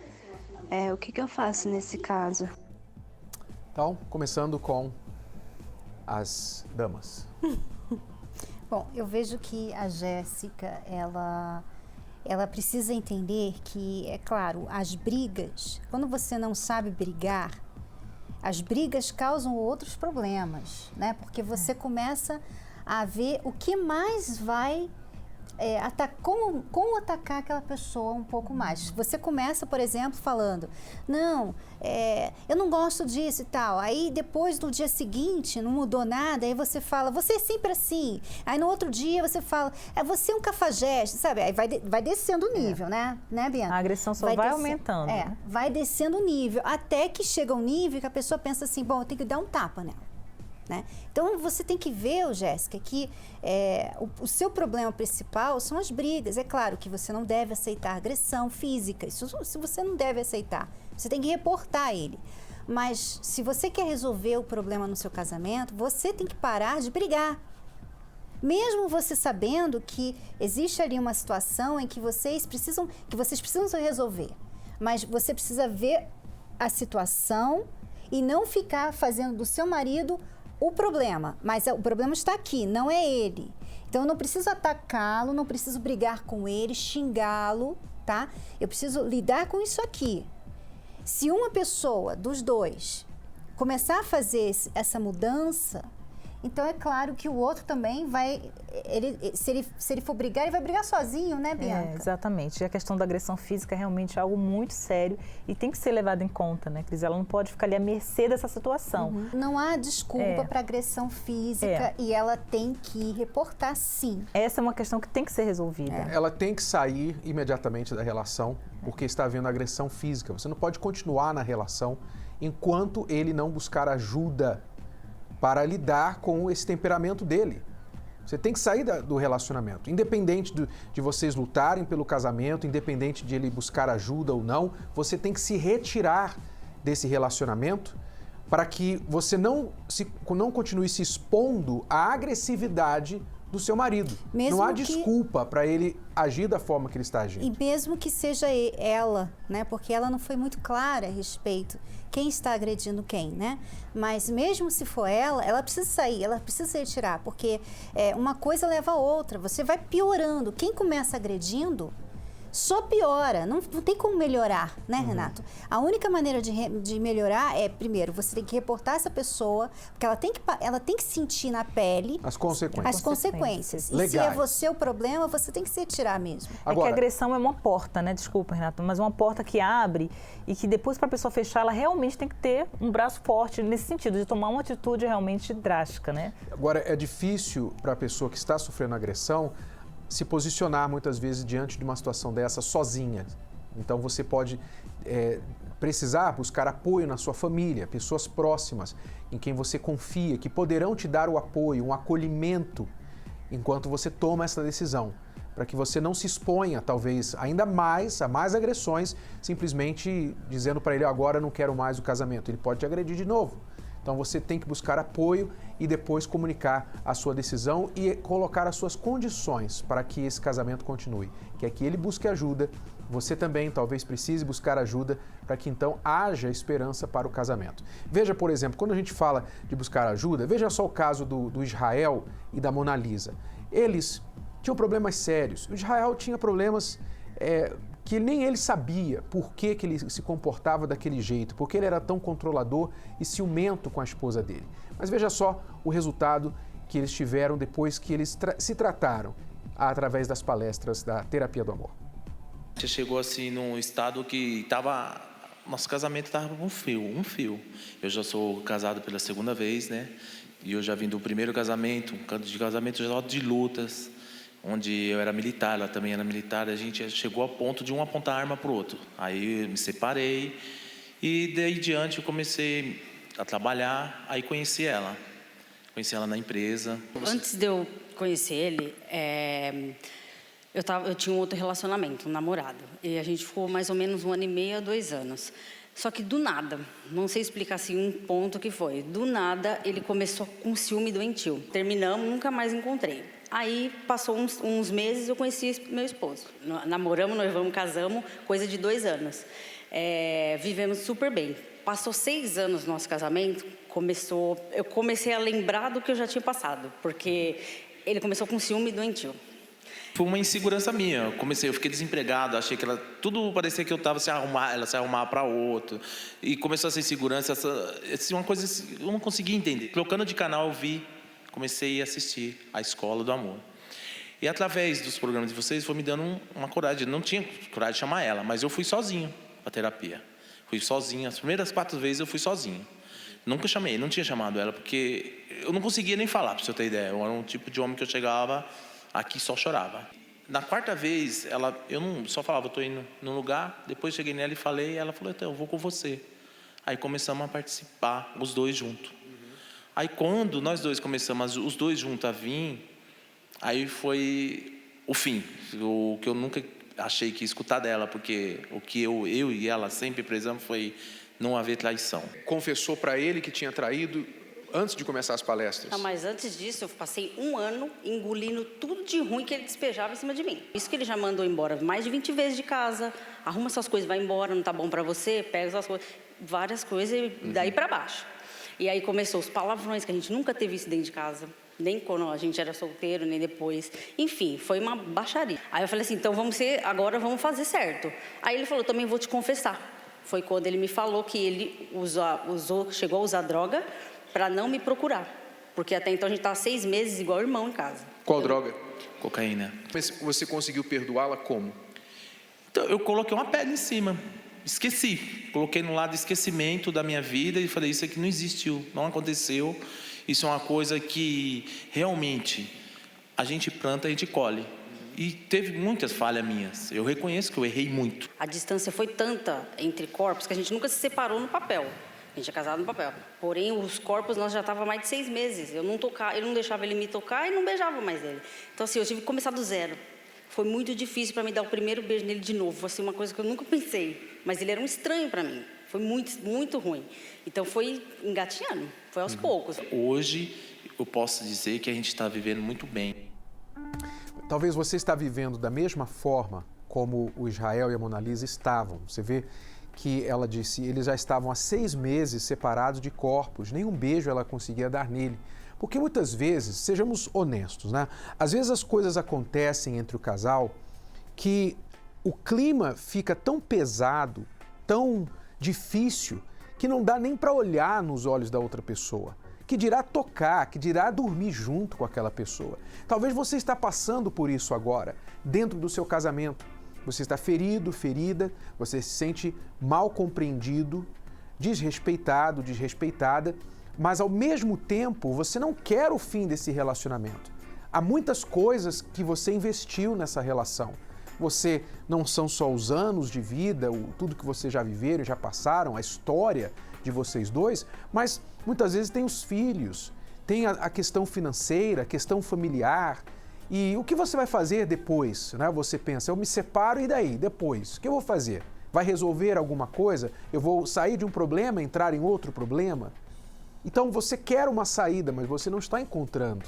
O que eu faço nesse caso? Então, começando com as damas. Bom, eu vejo que a Jéssica, ela precisa entender que, é claro, as brigas, quando você não sabe brigar, as brigas causam outros problemas, né? Porque você começa a ver o que mais vai como atacar aquela pessoa um pouco mais. Você começa, por exemplo, falando, não, eu não gosto disso e tal. Aí depois, no dia seguinte, não mudou nada, aí você fala, você é sempre assim. Aí no outro dia você fala, você é um cafajeste, sabe? Aí vai descendo o nível, né, Bianca? A agressão só vai aumentando. Né? Vai descendo o nível, até que chega um nível que a pessoa pensa assim, bom, eu tenho que dar um tapa nela. Né? Então você tem que ver, Jéssica, que o seu problema principal são as brigas. É claro que você não deve aceitar agressão física, isso você não deve aceitar, você tem que reportar ele. Mas se você quer resolver o problema no seu casamento, você tem que parar de brigar. Mesmo você sabendo que existe ali uma situação em que vocês precisam resolver, mas você precisa ver a situação e não ficar fazendo do seu marido o problema, mas o problema está aqui, não é ele. Então eu não preciso atacá-lo, não preciso brigar com ele, xingá-lo, tá? Eu preciso lidar com isso aqui. Se uma pessoa dos dois começar a fazer essa mudança Então é claro que o outro também vai, se ele for brigar, ele vai brigar sozinho, né, Bianca? Exatamente. E a questão da agressão física é realmente algo muito sério e tem que ser levado em conta, né, Cris? Ela não pode ficar ali à mercê dessa situação. Não há desculpa para agressão física e ela tem que reportar, sim. Essa é uma questão que tem que ser resolvida. Ela tem que sair imediatamente da relação porque está havendo agressão física. Você não pode continuar na relação enquanto ele não buscar ajuda para lidar com esse temperamento dele. Você tem que sair do relacionamento. Independente de vocês lutarem pelo casamento, independente de ele buscar ajuda ou não, você tem que se retirar desse relacionamento para que você não continue se expondo à agressividade do seu marido. Não há desculpa para ele agir da forma que ele está agindo. E mesmo que seja ela, né? Porque ela não foi muito clara a respeito quem está agredindo quem, né? Mas mesmo se for ela precisa sair, ela precisa se retirar, porque uma coisa leva a outra, você vai piorando. Quem começa agredindo só piora, não tem como melhorar, né, Renato? A única maneira de melhorar é, primeiro, você tem que reportar essa pessoa, porque ela tem que sentir na pele as consequências. E se é você o problema, você tem que se retirar mesmo. Agora, é que a agressão é uma porta, né? Desculpa, Renato, mas uma porta que abre e que depois para a pessoa fechar, ela realmente tem que ter um braço forte nesse sentido, de tomar uma atitude realmente drástica, né? Agora, é difícil para a pessoa que está sofrendo agressão se posicionar muitas vezes diante de uma situação dessa sozinha. Então você pode precisar buscar apoio na sua família, pessoas próximas em quem você confia, que poderão te dar o apoio, um acolhimento enquanto você toma essa decisão, para que você não se exponha talvez ainda mais a mais agressões, simplesmente dizendo para ele agora não quero mais o casamento. Ele pode te agredir de novo. Então você tem que buscar apoio e depois comunicar a sua decisão e colocar as suas condições para que esse casamento continue. Que é que ele busque ajuda, você também talvez precise buscar ajuda para que então haja esperança para o casamento. Veja, por exemplo, quando a gente fala de buscar ajuda, veja só o caso do Israel e da Mona Lisa. Eles tinham problemas sérios. O Israel tinha problemas que nem ele sabia por que ele se comportava daquele jeito, porque ele era tão controlador e ciumento com a esposa dele. Mas veja só o resultado que eles tiveram depois que eles se trataram através das palestras da Terapia do Amor. Você chegou assim num estado que nosso casamento estava um fio. Eu já sou casado pela segunda vez, né? E eu já vim do primeiro casamento, já de lutas, onde eu era militar, ela também era militar, a gente chegou a ponto de um apontar a arma para o outro. Aí eu me separei e daí diante eu comecei a trabalhar, aí conheci ela na empresa. Antes de eu conhecer ele, eu tinha um outro relacionamento, um namorado, e a gente ficou mais ou menos 1 ano e meio a 2 anos. Só que do nada, não sei explicar assim um ponto que foi, do nada ele começou com ciúme doentio. Terminamos, nunca mais encontrei. Aí passou uns meses, eu conheci meu esposo. Namoramos, noivamos, casamos, coisa de 2 anos. Vivemos super bem. Passou 6 anos no nosso casamento, eu comecei a lembrar do que eu já tinha passado, porque ele começou com ciúme doentio. Foi uma insegurança minha. Eu fiquei desempregado, achei que tudo parecia que eu estava ela se arrumava para outro. E começou essa insegurança, uma coisa que eu não conseguia entender. Trocando de canal, eu comecei a assistir a Escola do Amor. E através dos programas de vocês, foi me dando uma coragem. Não tinha coragem de chamar ela, mas eu fui sozinho para terapia. Fui sozinho, as primeiras 4 vezes eu fui sozinho. Nunca chamei, não tinha chamado ela, porque eu não conseguia nem falar, para você ter ideia. Eu era um tipo de homem que eu chegava aqui só chorava. Na 4ª vez, eu não só falava, estou indo num lugar, depois cheguei nela e falei, ela falou, então, eu vou com você. Aí começamos a participar, os 2 juntos. Aí quando nós 2 começamos, os 2 juntos a vir, aí foi o fim. O que eu nunca achei que ia escutar dela, porque o que eu e ela sempre prezamos foi não haver traição. Confessou para ele que tinha traído antes de começar as palestras? Não, mas antes disso, eu passei 1 ano engolindo tudo de ruim que ele despejava em cima de mim. Isso que ele já mandou embora mais de 20 vezes de casa, arruma suas coisas, vai embora, não tá bom para você, pega suas coisas, várias coisas, e daí para baixo. E aí começou os palavrões, que a gente nunca teve isso dentro de casa, nem quando a gente era solteiro, nem depois. Enfim, foi uma baixaria. Aí eu falei assim, então agora vamos fazer certo. Aí ele falou, também vou te confessar. Foi quando ele me falou que ele chegou a usar droga para não me procurar. Porque até então a gente estava 6 meses igual irmão em casa. Qual droga? Cocaína. Mas você conseguiu perdoá-la como? Então, eu coloquei uma pedra em cima. Esqueci. Coloquei no lado de esquecimento da minha vida e falei, isso aqui não existiu, não aconteceu. Isso é uma coisa que realmente a gente planta, a gente colhe. E teve muitas falhas minhas. Eu reconheço que eu errei muito. A distância foi tanta entre corpos que a gente nunca se separou no papel. A gente é casado no papel. Porém, os corpos, nós já estávamos mais de 6 meses. Eu não deixava ele me tocar e não beijava mais ele. Então, assim, eu tive que começar do zero. Foi muito difícil para mim dar o primeiro beijo nele de novo. Foi assim, uma coisa que eu nunca pensei. Mas ele era um estranho para mim. Foi muito, muito ruim. Então, foi engatinhando. Foi aos poucos. Hoje, eu posso dizer que a gente está vivendo muito bem. Talvez você está vivendo da mesma forma como o Israel e a Mona Lisa estavam. Você vê que ela disse, eles já estavam há 6 meses separados de corpos, nenhum beijo ela conseguia dar nele. Porque muitas vezes, sejamos honestos, né? Às vezes as coisas acontecem entre o casal que o clima fica tão pesado, tão difícil, que não dá nem para olhar nos olhos da outra pessoa. Que dirá tocar, que dirá dormir junto com aquela pessoa. Talvez você está passando por isso agora, dentro do seu casamento. Você está ferido, ferida, você se sente mal compreendido, desrespeitado, desrespeitada, mas ao mesmo tempo você não quer o fim desse relacionamento. Há muitas coisas que você investiu nessa relação. Você não são só os anos de vida, tudo que vocês já viveram, já passaram, a história de vocês dois, mas muitas vezes tem os filhos, tem a questão financeira, a questão familiar. E o que você vai fazer depois? Né? Você pensa, eu me separo e daí? Depois, o que eu vou fazer? Vai resolver alguma coisa? Eu vou sair de um problema, entrar em outro problema? Então você quer uma saída, mas você não está encontrando.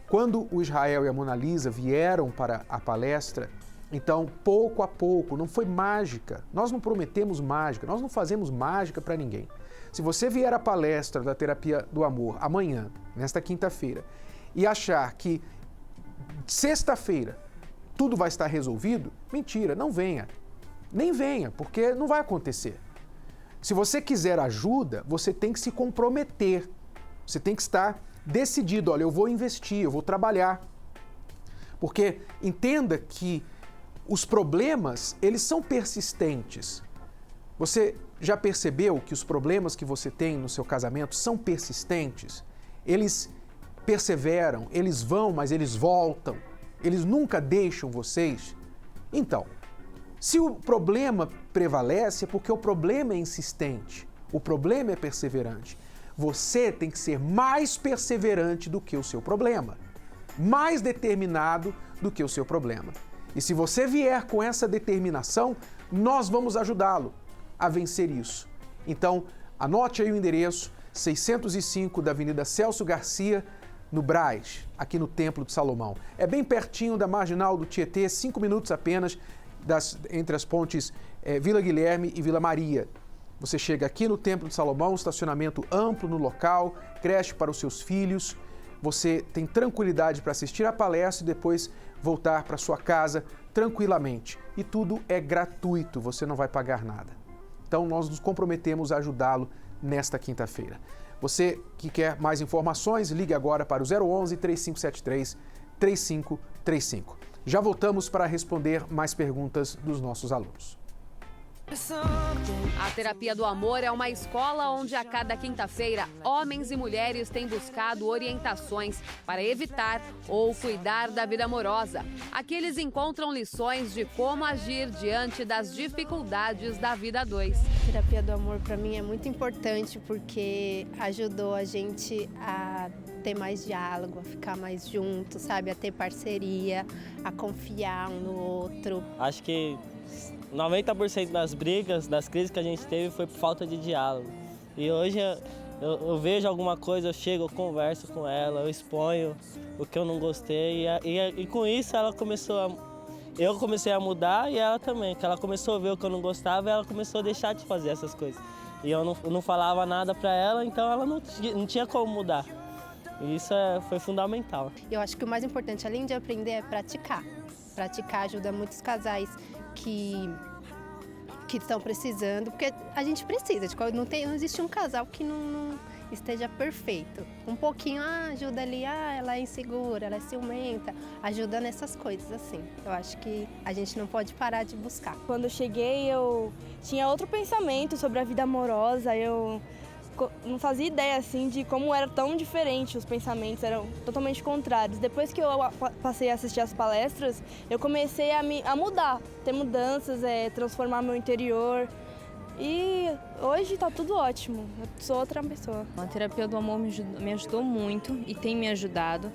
Quando o Israel e a Mona Lisa vieram para a palestra, então, pouco a pouco, não foi mágica. Nós não prometemos mágica, nós não fazemos mágica para ninguém. Se você vier à palestra da Terapia do Amor amanhã, nesta quinta-feira, e achar que sexta-feira tudo vai estar resolvido, mentira, não venha. Nem venha, porque não vai acontecer. Se você quiser ajuda, você tem que se comprometer. Você tem que estar decidido, olha, eu vou investir, eu vou trabalhar. Porque entenda que os problemas, eles são persistentes. Você já percebeu que os problemas que você tem no seu casamento são persistentes? Eles perseveram, eles vão, mas eles voltam. Eles nunca deixam vocês. Então, se o problema prevalece, é porque o problema é insistente, o problema é perseverante. Você tem que ser mais perseverante do que o seu problema, mais determinado do que o seu problema. E se você vier com essa determinação, nós vamos ajudá-lo a vencer isso. Então, anote aí o endereço, 605 da Avenida Celso Garcia, no Brás, aqui no Templo de Salomão. É bem pertinho da Marginal do Tietê, 5 minutos apenas entre as pontes Vila Guilherme e Vila Maria. Você chega aqui no Templo de Salomão, estacionamento amplo no local, creche para os seus filhos. Você tem tranquilidade para assistir a palestra e depois voltar para sua casa tranquilamente. E tudo é gratuito, você não vai pagar nada. Então nós nos comprometemos a ajudá-lo nesta quinta-feira. Você que quer mais informações, ligue agora para o 011 3573 3535. Já voltamos para responder mais perguntas dos nossos alunos. A Terapia do Amor é uma escola onde a cada quinta-feira homens e mulheres têm buscado orientações para evitar ou cuidar da vida amorosa. Aqui eles encontram lições de como agir diante das dificuldades da vida a dois. A Terapia do Amor para mim é muito importante porque ajudou a gente a ter mais diálogo, a ficar mais junto, sabe? A ter parceria, a confiar um no outro. Acho que 90% das brigas, das crises que a gente teve foi por falta de diálogo. E hoje eu vejo alguma coisa, eu chego, eu converso com ela, eu exponho o que eu não gostei. E com isso eu comecei a mudar e ela também. Que ela começou a ver o que eu não gostava e ela começou a deixar de fazer essas coisas. E eu não falava nada pra ela, então ela não tinha como mudar. E isso foi fundamental. Eu acho que o mais importante, além de aprender, é praticar. Praticar ajuda muitos casais que estão precisando, porque a gente precisa, não existe um casal que esteja perfeito. Um pouquinho ajuda ali, ela é insegura, ela é ciumenta, ajuda nessas coisas assim. Eu acho que a gente não pode parar de buscar. Quando eu cheguei, eu tinha outro pensamento sobre a vida amorosa, eu não fazia ideia assim de como era tão diferente, os pensamentos eram totalmente contrários. Depois que eu passei a assistir as palestras, eu comecei a mudar, ter mudanças, transformar meu interior. E hoje tá tudo ótimo, eu sou outra pessoa. A terapia do amor me ajudou muito e tem me ajudado,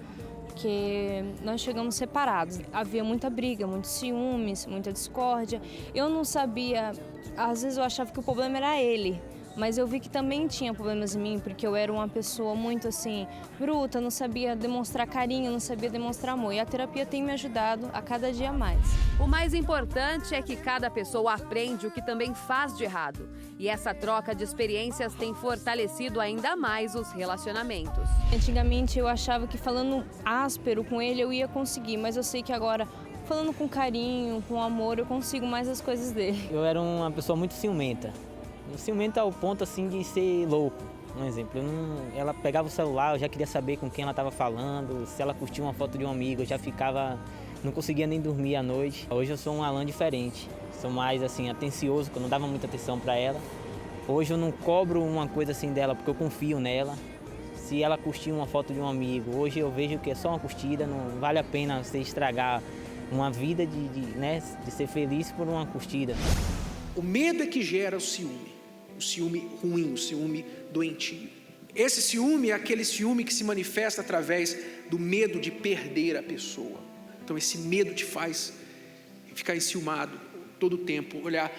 porque nós chegamos separados. Havia muita briga, muitos ciúmes, muita discórdia. Eu não sabia, às vezes eu achava que o problema era ele. Mas eu vi que também tinha problemas em mim, porque eu era uma pessoa muito assim, bruta, não sabia demonstrar carinho, não sabia demonstrar amor. E a terapia tem me ajudado a cada dia mais. O mais importante é que cada pessoa aprende o que também faz de errado. E essa troca de experiências tem fortalecido ainda mais os relacionamentos. Antigamente eu achava que falando áspero com ele eu ia conseguir, mas eu sei que agora, falando com carinho, com amor, eu consigo mais as coisas dele. Eu era uma pessoa muito ciumenta. Ciumenta ao ponto assim de ser louco. Um exemplo, ela pegava o celular, eu já queria saber com quem ela estava falando, se ela curtia uma foto de um amigo, eu já ficava, não conseguia nem dormir à noite. Hoje eu sou um Alan diferente, sou mais assim atencioso, que eu não dava muita atenção para ela. Hoje eu não cobro uma coisa assim dela porque eu confio nela. Se ela curtir uma foto de um amigo, hoje eu vejo que é só uma curtida, não vale a pena você estragar uma vida de ser feliz por uma curtida. O medo é que gera o ciúme ruim, o ciúme doentio. Esse ciúme é aquele ciúme que se manifesta através do medo de perder a pessoa. Então esse medo te faz ficar enciumado todo o tempo, olhar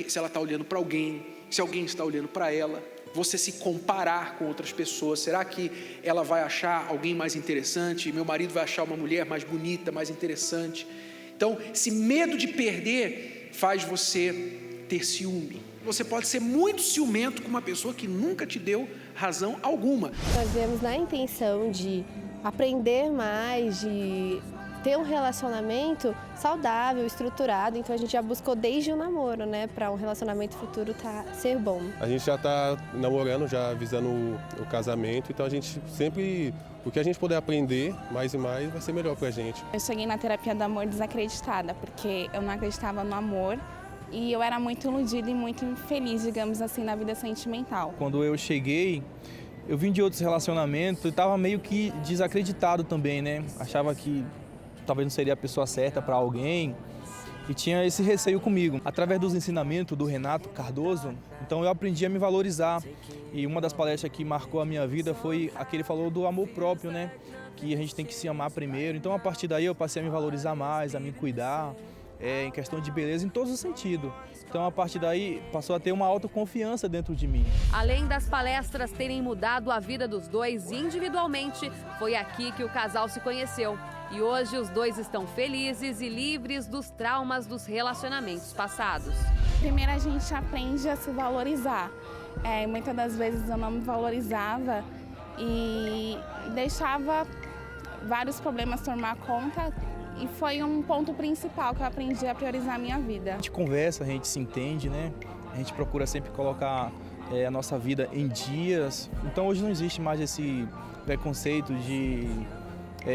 se ela está olhando para alguém, se alguém está olhando para ela, você se comparar com outras pessoas. Será que ela vai achar alguém mais interessante? Meu marido vai achar uma mulher mais bonita, mais interessante? Então esse medo de perder faz você ter ciúme. Você pode ser muito ciumento com uma pessoa que nunca te deu razão alguma. Nós viemos na intenção de aprender mais, de ter um relacionamento saudável, estruturado. Então a gente já buscou desde o namoro, né, para um relacionamento futuro ser bom. A gente já está namorando, já visando o casamento, então a gente sempre, o que a gente puder aprender mais e mais vai ser melhor para a gente. Eu cheguei na terapia do amor desacreditada, porque eu não acreditava no amor. E eu era muito iludida e muito infeliz, digamos assim, na vida sentimental. Quando eu cheguei, eu vim de outros relacionamentos e estava meio que desacreditado também, né? Achava que talvez não seria a pessoa certa para alguém e tinha esse receio comigo. Através dos ensinamentos do Renato Cardoso, então eu aprendi a me valorizar. E uma das palestras que marcou a minha vida foi a que ele falou do amor próprio, né? Que a gente tem que se amar primeiro. Então a partir daí eu passei a me valorizar mais, a me cuidar. Em questão de beleza em todos os sentidos. Então, a partir daí, passou a ter uma autoconfiança dentro de mim. Além das palestras terem mudado a vida dos dois individualmente, foi aqui que o casal se conheceu. E hoje os dois estão felizes e livres dos traumas dos relacionamentos passados. Primeiro a gente aprende a se valorizar. Muitas das vezes eu não me valorizava e deixava vários problemas tomar conta. E foi um ponto principal que eu aprendi a priorizar a minha vida. A gente conversa, a gente se entende, né? A gente procura sempre colocar a nossa vida em dias. Então hoje não existe mais esse preconceito de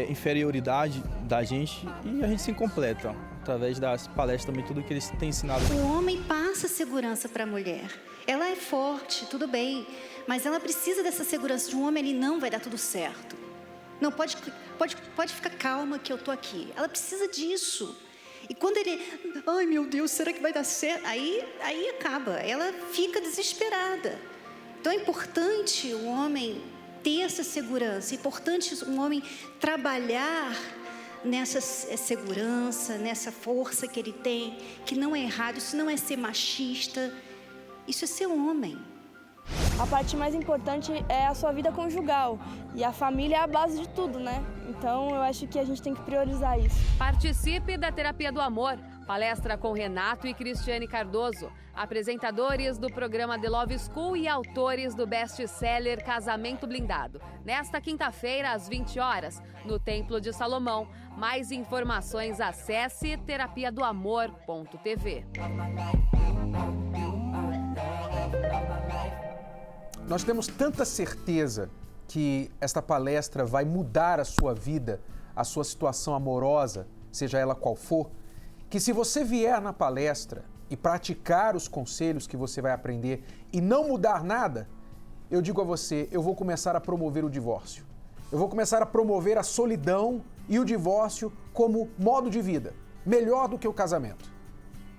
inferioridade da gente e a gente se completa através das palestras também, tudo que eles têm ensinado. O homem passa segurança para a mulher. Ela é forte, tudo bem, mas ela precisa dessa segurança de um homem, ele não vai dar tudo certo. Não, pode ficar calma que eu tô aqui. Ela precisa disso. E quando ele, ai meu Deus, será que vai dar certo? Aí acaba, ela fica desesperada. Então é importante o homem ter essa segurança, é importante um homem trabalhar nessa segurança, nessa força que ele tem, que não é errado, isso não é ser machista, isso é ser homem. A parte mais importante é a sua vida conjugal e a família é a base de tudo, né? Então eu acho que a gente tem que priorizar isso. Participe da Terapia do Amor, palestra com Renato e Cristiane Cardoso, apresentadores do programa The Love School e autores do best-seller Casamento Blindado. Nesta quinta-feira, às 20 horas, no Templo de Salomão. Mais informações, acesse terapiadoamor.tv. Nós temos tanta certeza que esta palestra vai mudar a sua vida, a sua situação amorosa, seja ela qual for, que se você vier na palestra e praticar os conselhos que você vai aprender e não mudar nada, eu digo a você, eu vou começar a promover o divórcio. Eu vou começar a promover a solidão e o divórcio como modo de vida, melhor do que o casamento.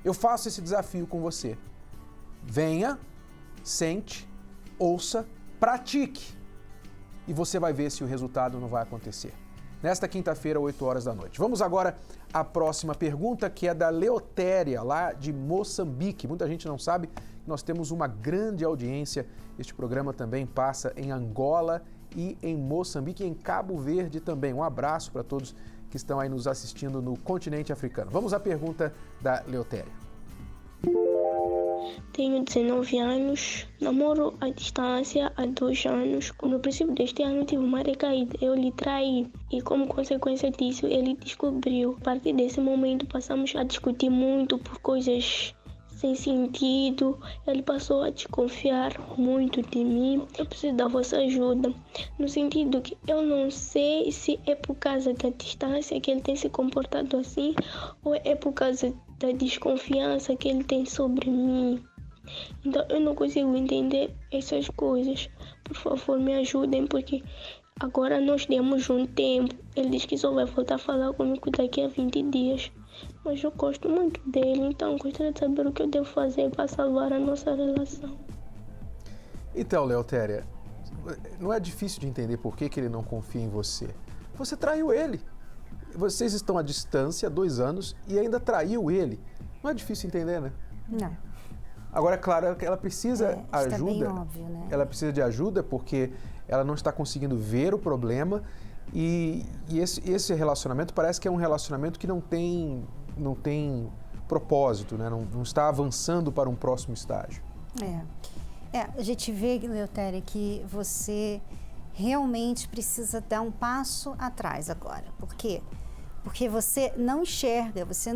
Eu faço esse desafio com você. Venha, sente, ouça, pratique e você vai ver se o resultado não vai acontecer. Nesta quinta-feira, 8 horas da noite. Vamos agora à próxima pergunta, que é da Leotéria, lá de Moçambique. Muita gente não sabe que nós temos uma grande audiência. Este programa também passa em Angola e em Moçambique e em Cabo Verde também. Um abraço para todos que estão aí nos assistindo no continente africano. Vamos à pergunta da Leotéria. Tenho 19 anos, namoro à distância há 2 anos. No princípio deste ano tive uma recaída, eu lhe traí e como consequência disso ele descobriu. A partir desse momento passamos a discutir muito por coisas sem sentido. Ele passou a desconfiar muito de mim. Eu preciso da vossa ajuda, no sentido que eu não sei se é por causa da distância que ele tem se comportado assim ou é por causa da desconfiança que ele tem sobre mim. Então eu não consigo entender essas coisas. Por favor, me ajudem, porque agora nós demos um tempo. Ele diz que só vai voltar a falar comigo daqui a 20 dias. Mas eu gosto muito dele, então gostaria de saber o que eu devo fazer para salvar a nossa relação. Então, Leotéria, não é difícil de entender por que ele não confia em você. Você traiu ele. Vocês estão à distância há 2 anos e ainda traiu ele. Não é difícil entender, né? Não. Agora, é claro, ela precisa de ajuda. Está bem óbvio, né? Ela precisa de ajuda porque ela não está conseguindo ver o problema e esse relacionamento parece que é um relacionamento que não tem propósito, né? Não está avançando para um próximo estágio. A gente vê, Leotéria, que você realmente precisa dar um passo atrás agora. Por quê? Porque você não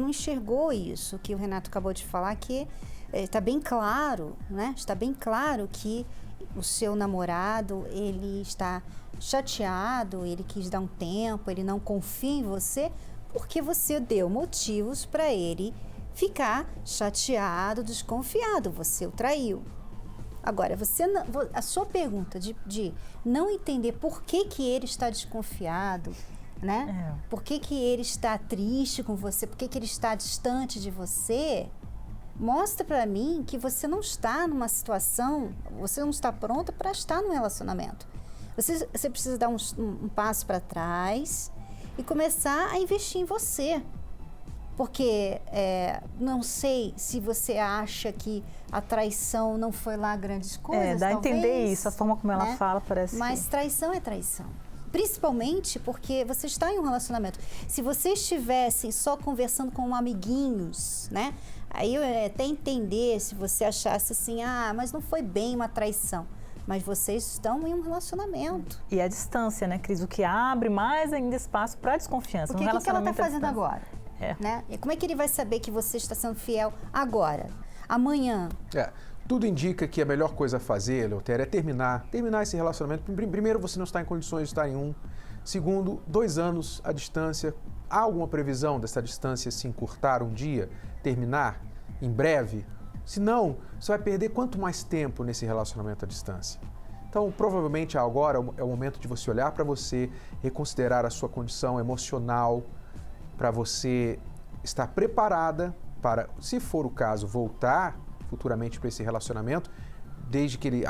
enxergou isso que o Renato acabou de falar, que está bem claro, né? Está bem claro que o seu namorado, ele está chateado, ele quis dar um tempo, ele não confia em você, porque você deu motivos para ele ficar chateado, desconfiado, você o traiu. Agora, a sua pergunta de não entender por que ele está desconfiado, né? Por que ele está triste com você, por que ele está distante de você, mostra para mim que você não está numa situação, você não está pronta para estar num relacionamento. Você precisa dar um passo para trás e começar a investir em você. Porque não sei se você acha que a traição não foi lá grandes coisas, dá talvez, a entender isso, a forma como ela fala parece. Mas traição é traição. Principalmente porque você está em um relacionamento. Se vocês estivessem só conversando com amiguinhos, né? Aí eu ia até entender se você achasse assim, mas não foi bem uma traição. Mas vocês estão em um relacionamento. E a distância, né, Cris? O que abre mais ainda espaço para desconfiança. Porque o que ela está fazendo agora? Né? E como é que ele vai saber que você está sendo fiel agora, amanhã? Tudo indica que a melhor coisa a fazer, Leotéria, é terminar esse relacionamento. Primeiro, você não está em condições de estar em um. Segundo, 2 anos à distância. Há alguma previsão dessa distância se encurtar um dia, terminar em breve? Se não, você vai perder quanto mais tempo nesse relacionamento à distância? Então, provavelmente agora é o momento de você olhar para você, reconsiderar a sua condição emocional, para você estar preparada para, se for o caso, voltar futuramente para esse relacionamento, desde que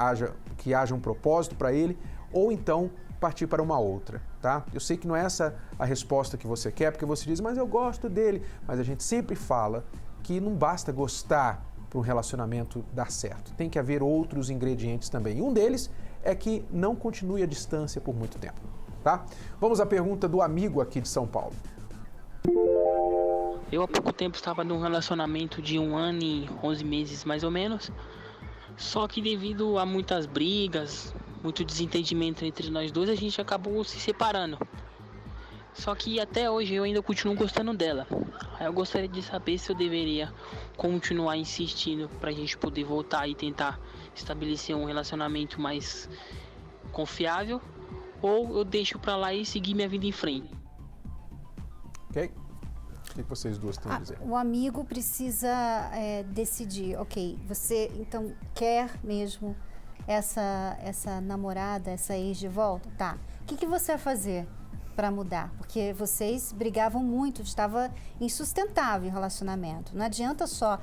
haja um propósito para ele, ou então partir para uma outra, tá? Eu sei que não é essa a resposta que você quer, porque você diz, mas eu gosto dele. Mas a gente sempre fala que não basta gostar para um relacionamento dar certo. Tem que haver outros ingredientes também. E um deles é que não continue a distância por muito tempo, tá? Vamos à pergunta do amigo aqui de São Paulo. Eu há pouco tempo estava num relacionamento de 1 ano e 11 meses mais ou menos. Só que devido a muitas brigas, muito desentendimento entre nós dois, a gente acabou se separando. Só que até hoje eu ainda continuo gostando dela. Aí eu gostaria de saber se eu deveria continuar insistindo pra gente poder voltar e tentar estabelecer um relacionamento mais confiável, ou eu deixo pra lá e seguir minha vida em frente. Ok? O que vocês duas têm a dizer? O amigo precisa decidir, ok, você então quer mesmo essa namorada, essa ex de volta? Tá. O que você vai fazer para mudar? Porque vocês brigavam muito, estava insustentável o relacionamento. Não adianta só,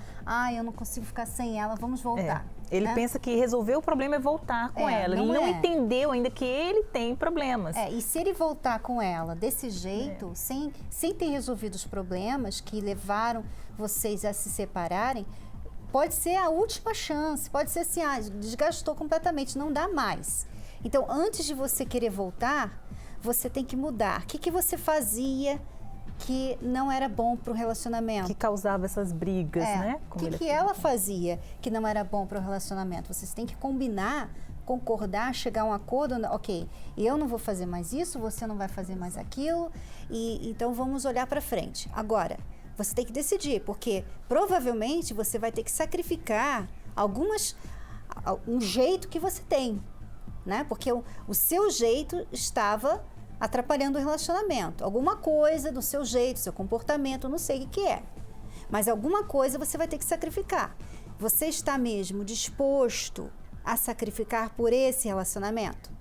eu não consigo ficar sem ela, vamos voltar. Ele pensa que resolver o problema é voltar com ela. Ele não entendeu ainda que ele tem problemas. E se ele voltar com ela desse jeito, sem ter resolvido os problemas que levaram vocês a se separarem, pode ser a última chance, pode ser assim, desgastou completamente, não dá mais. Então, antes de você querer voltar, você tem que mudar. O que você fazia que não era bom para o relacionamento? Que causava essas brigas, né? O que ela fazia que não era bom para o relacionamento? Vocês têm que combinar, concordar, chegar a um acordo. Ok, eu não vou fazer mais isso, você não vai fazer mais aquilo, e então vamos olhar para frente. Agora, você tem que decidir, porque provavelmente você vai ter que sacrificar um jeito que você tem, né? Porque o seu jeito estava atrapalhando o relacionamento. Alguma coisa do seu jeito, seu comportamento, não sei o que é. Mas alguma coisa você vai ter que sacrificar. Você está mesmo disposto a sacrificar por esse relacionamento?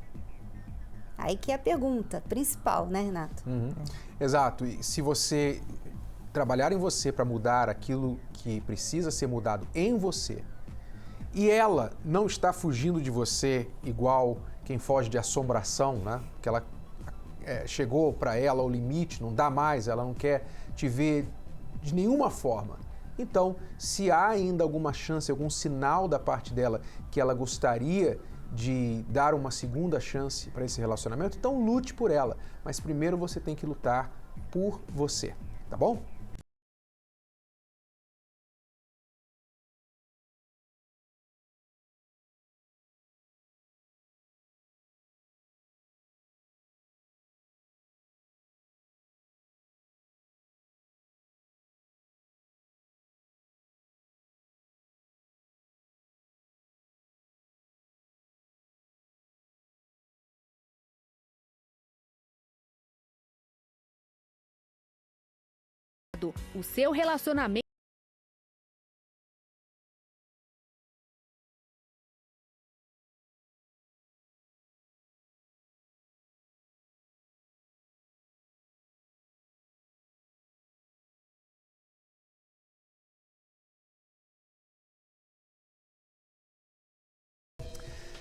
Aí que é a pergunta principal, né, Renato? Exato. E se você trabalhar em você para mudar aquilo que precisa ser mudado em você, e ela não está fugindo de você igual quem foge de assombração, né? Que ela chegou para ela ao limite, não dá mais, ela não quer te ver de nenhuma forma. Então, se há ainda alguma chance, algum sinal da parte dela que ela gostaria de dar uma segunda chance para esse relacionamento, então lute por ela. Mas primeiro você tem que lutar por você, tá bom? O seu relacionamento.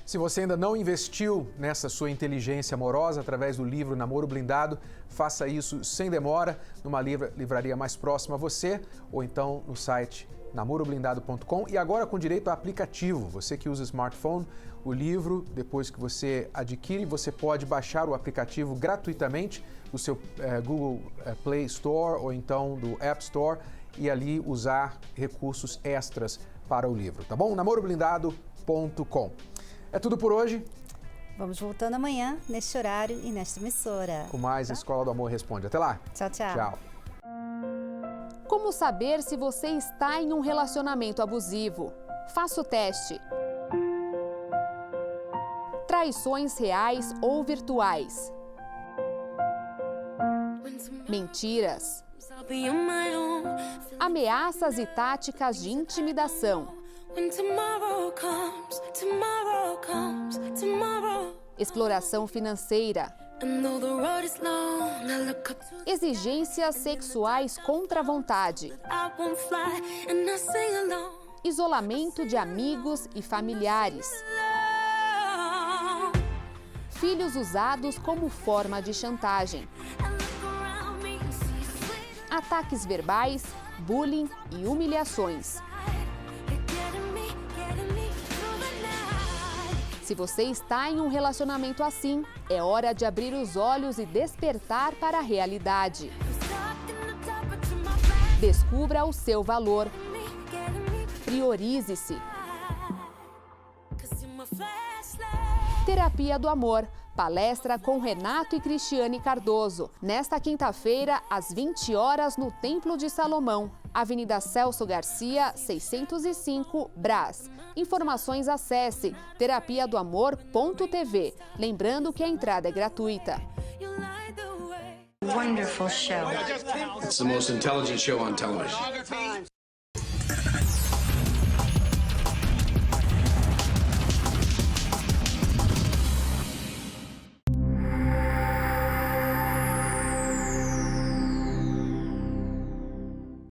Se você ainda não investiu nessa sua inteligência amorosa através do livro Namoro Blindado, faça isso sem demora numa livraria mais próxima a você ou então no site namoroblindado.com e agora com direito a aplicativo. Você que usa smartphone, o livro, depois que você adquire, você pode baixar o aplicativo gratuitamente do seu Google Play Store ou então do App Store e ali usar recursos extras para o livro, tá bom? namoroblindado.com. É tudo por hoje. Vamos voltando amanhã, neste horário e nesta emissora. Com mais Escola do Amor Responde. Até lá. Tchau, tchau. Tchau. Como saber se você está em um relacionamento abusivo? Faça o teste. Traições reais ou virtuais? Mentiras. Ameaças e táticas de intimidação. Exploração financeira. Exigências sexuais contra a vontade. Isolamento de amigos e familiares. Filhos usados como forma de chantagem. Ataques verbais, bullying e humilhações. Se você está em um relacionamento assim, é hora de abrir os olhos e despertar para a realidade. Descubra o seu valor. Priorize-se. Terapia do Amor, Palestra com Renato e Cristiane Cardoso. Nesta quinta-feira, às 20 horas, no Templo de Salomão, Avenida Celso Garcia, 605, Brás. Informações acesse terapiadoamor.tv. Lembrando que a entrada é gratuita. Wonderful show. It's the most intelligent show on television.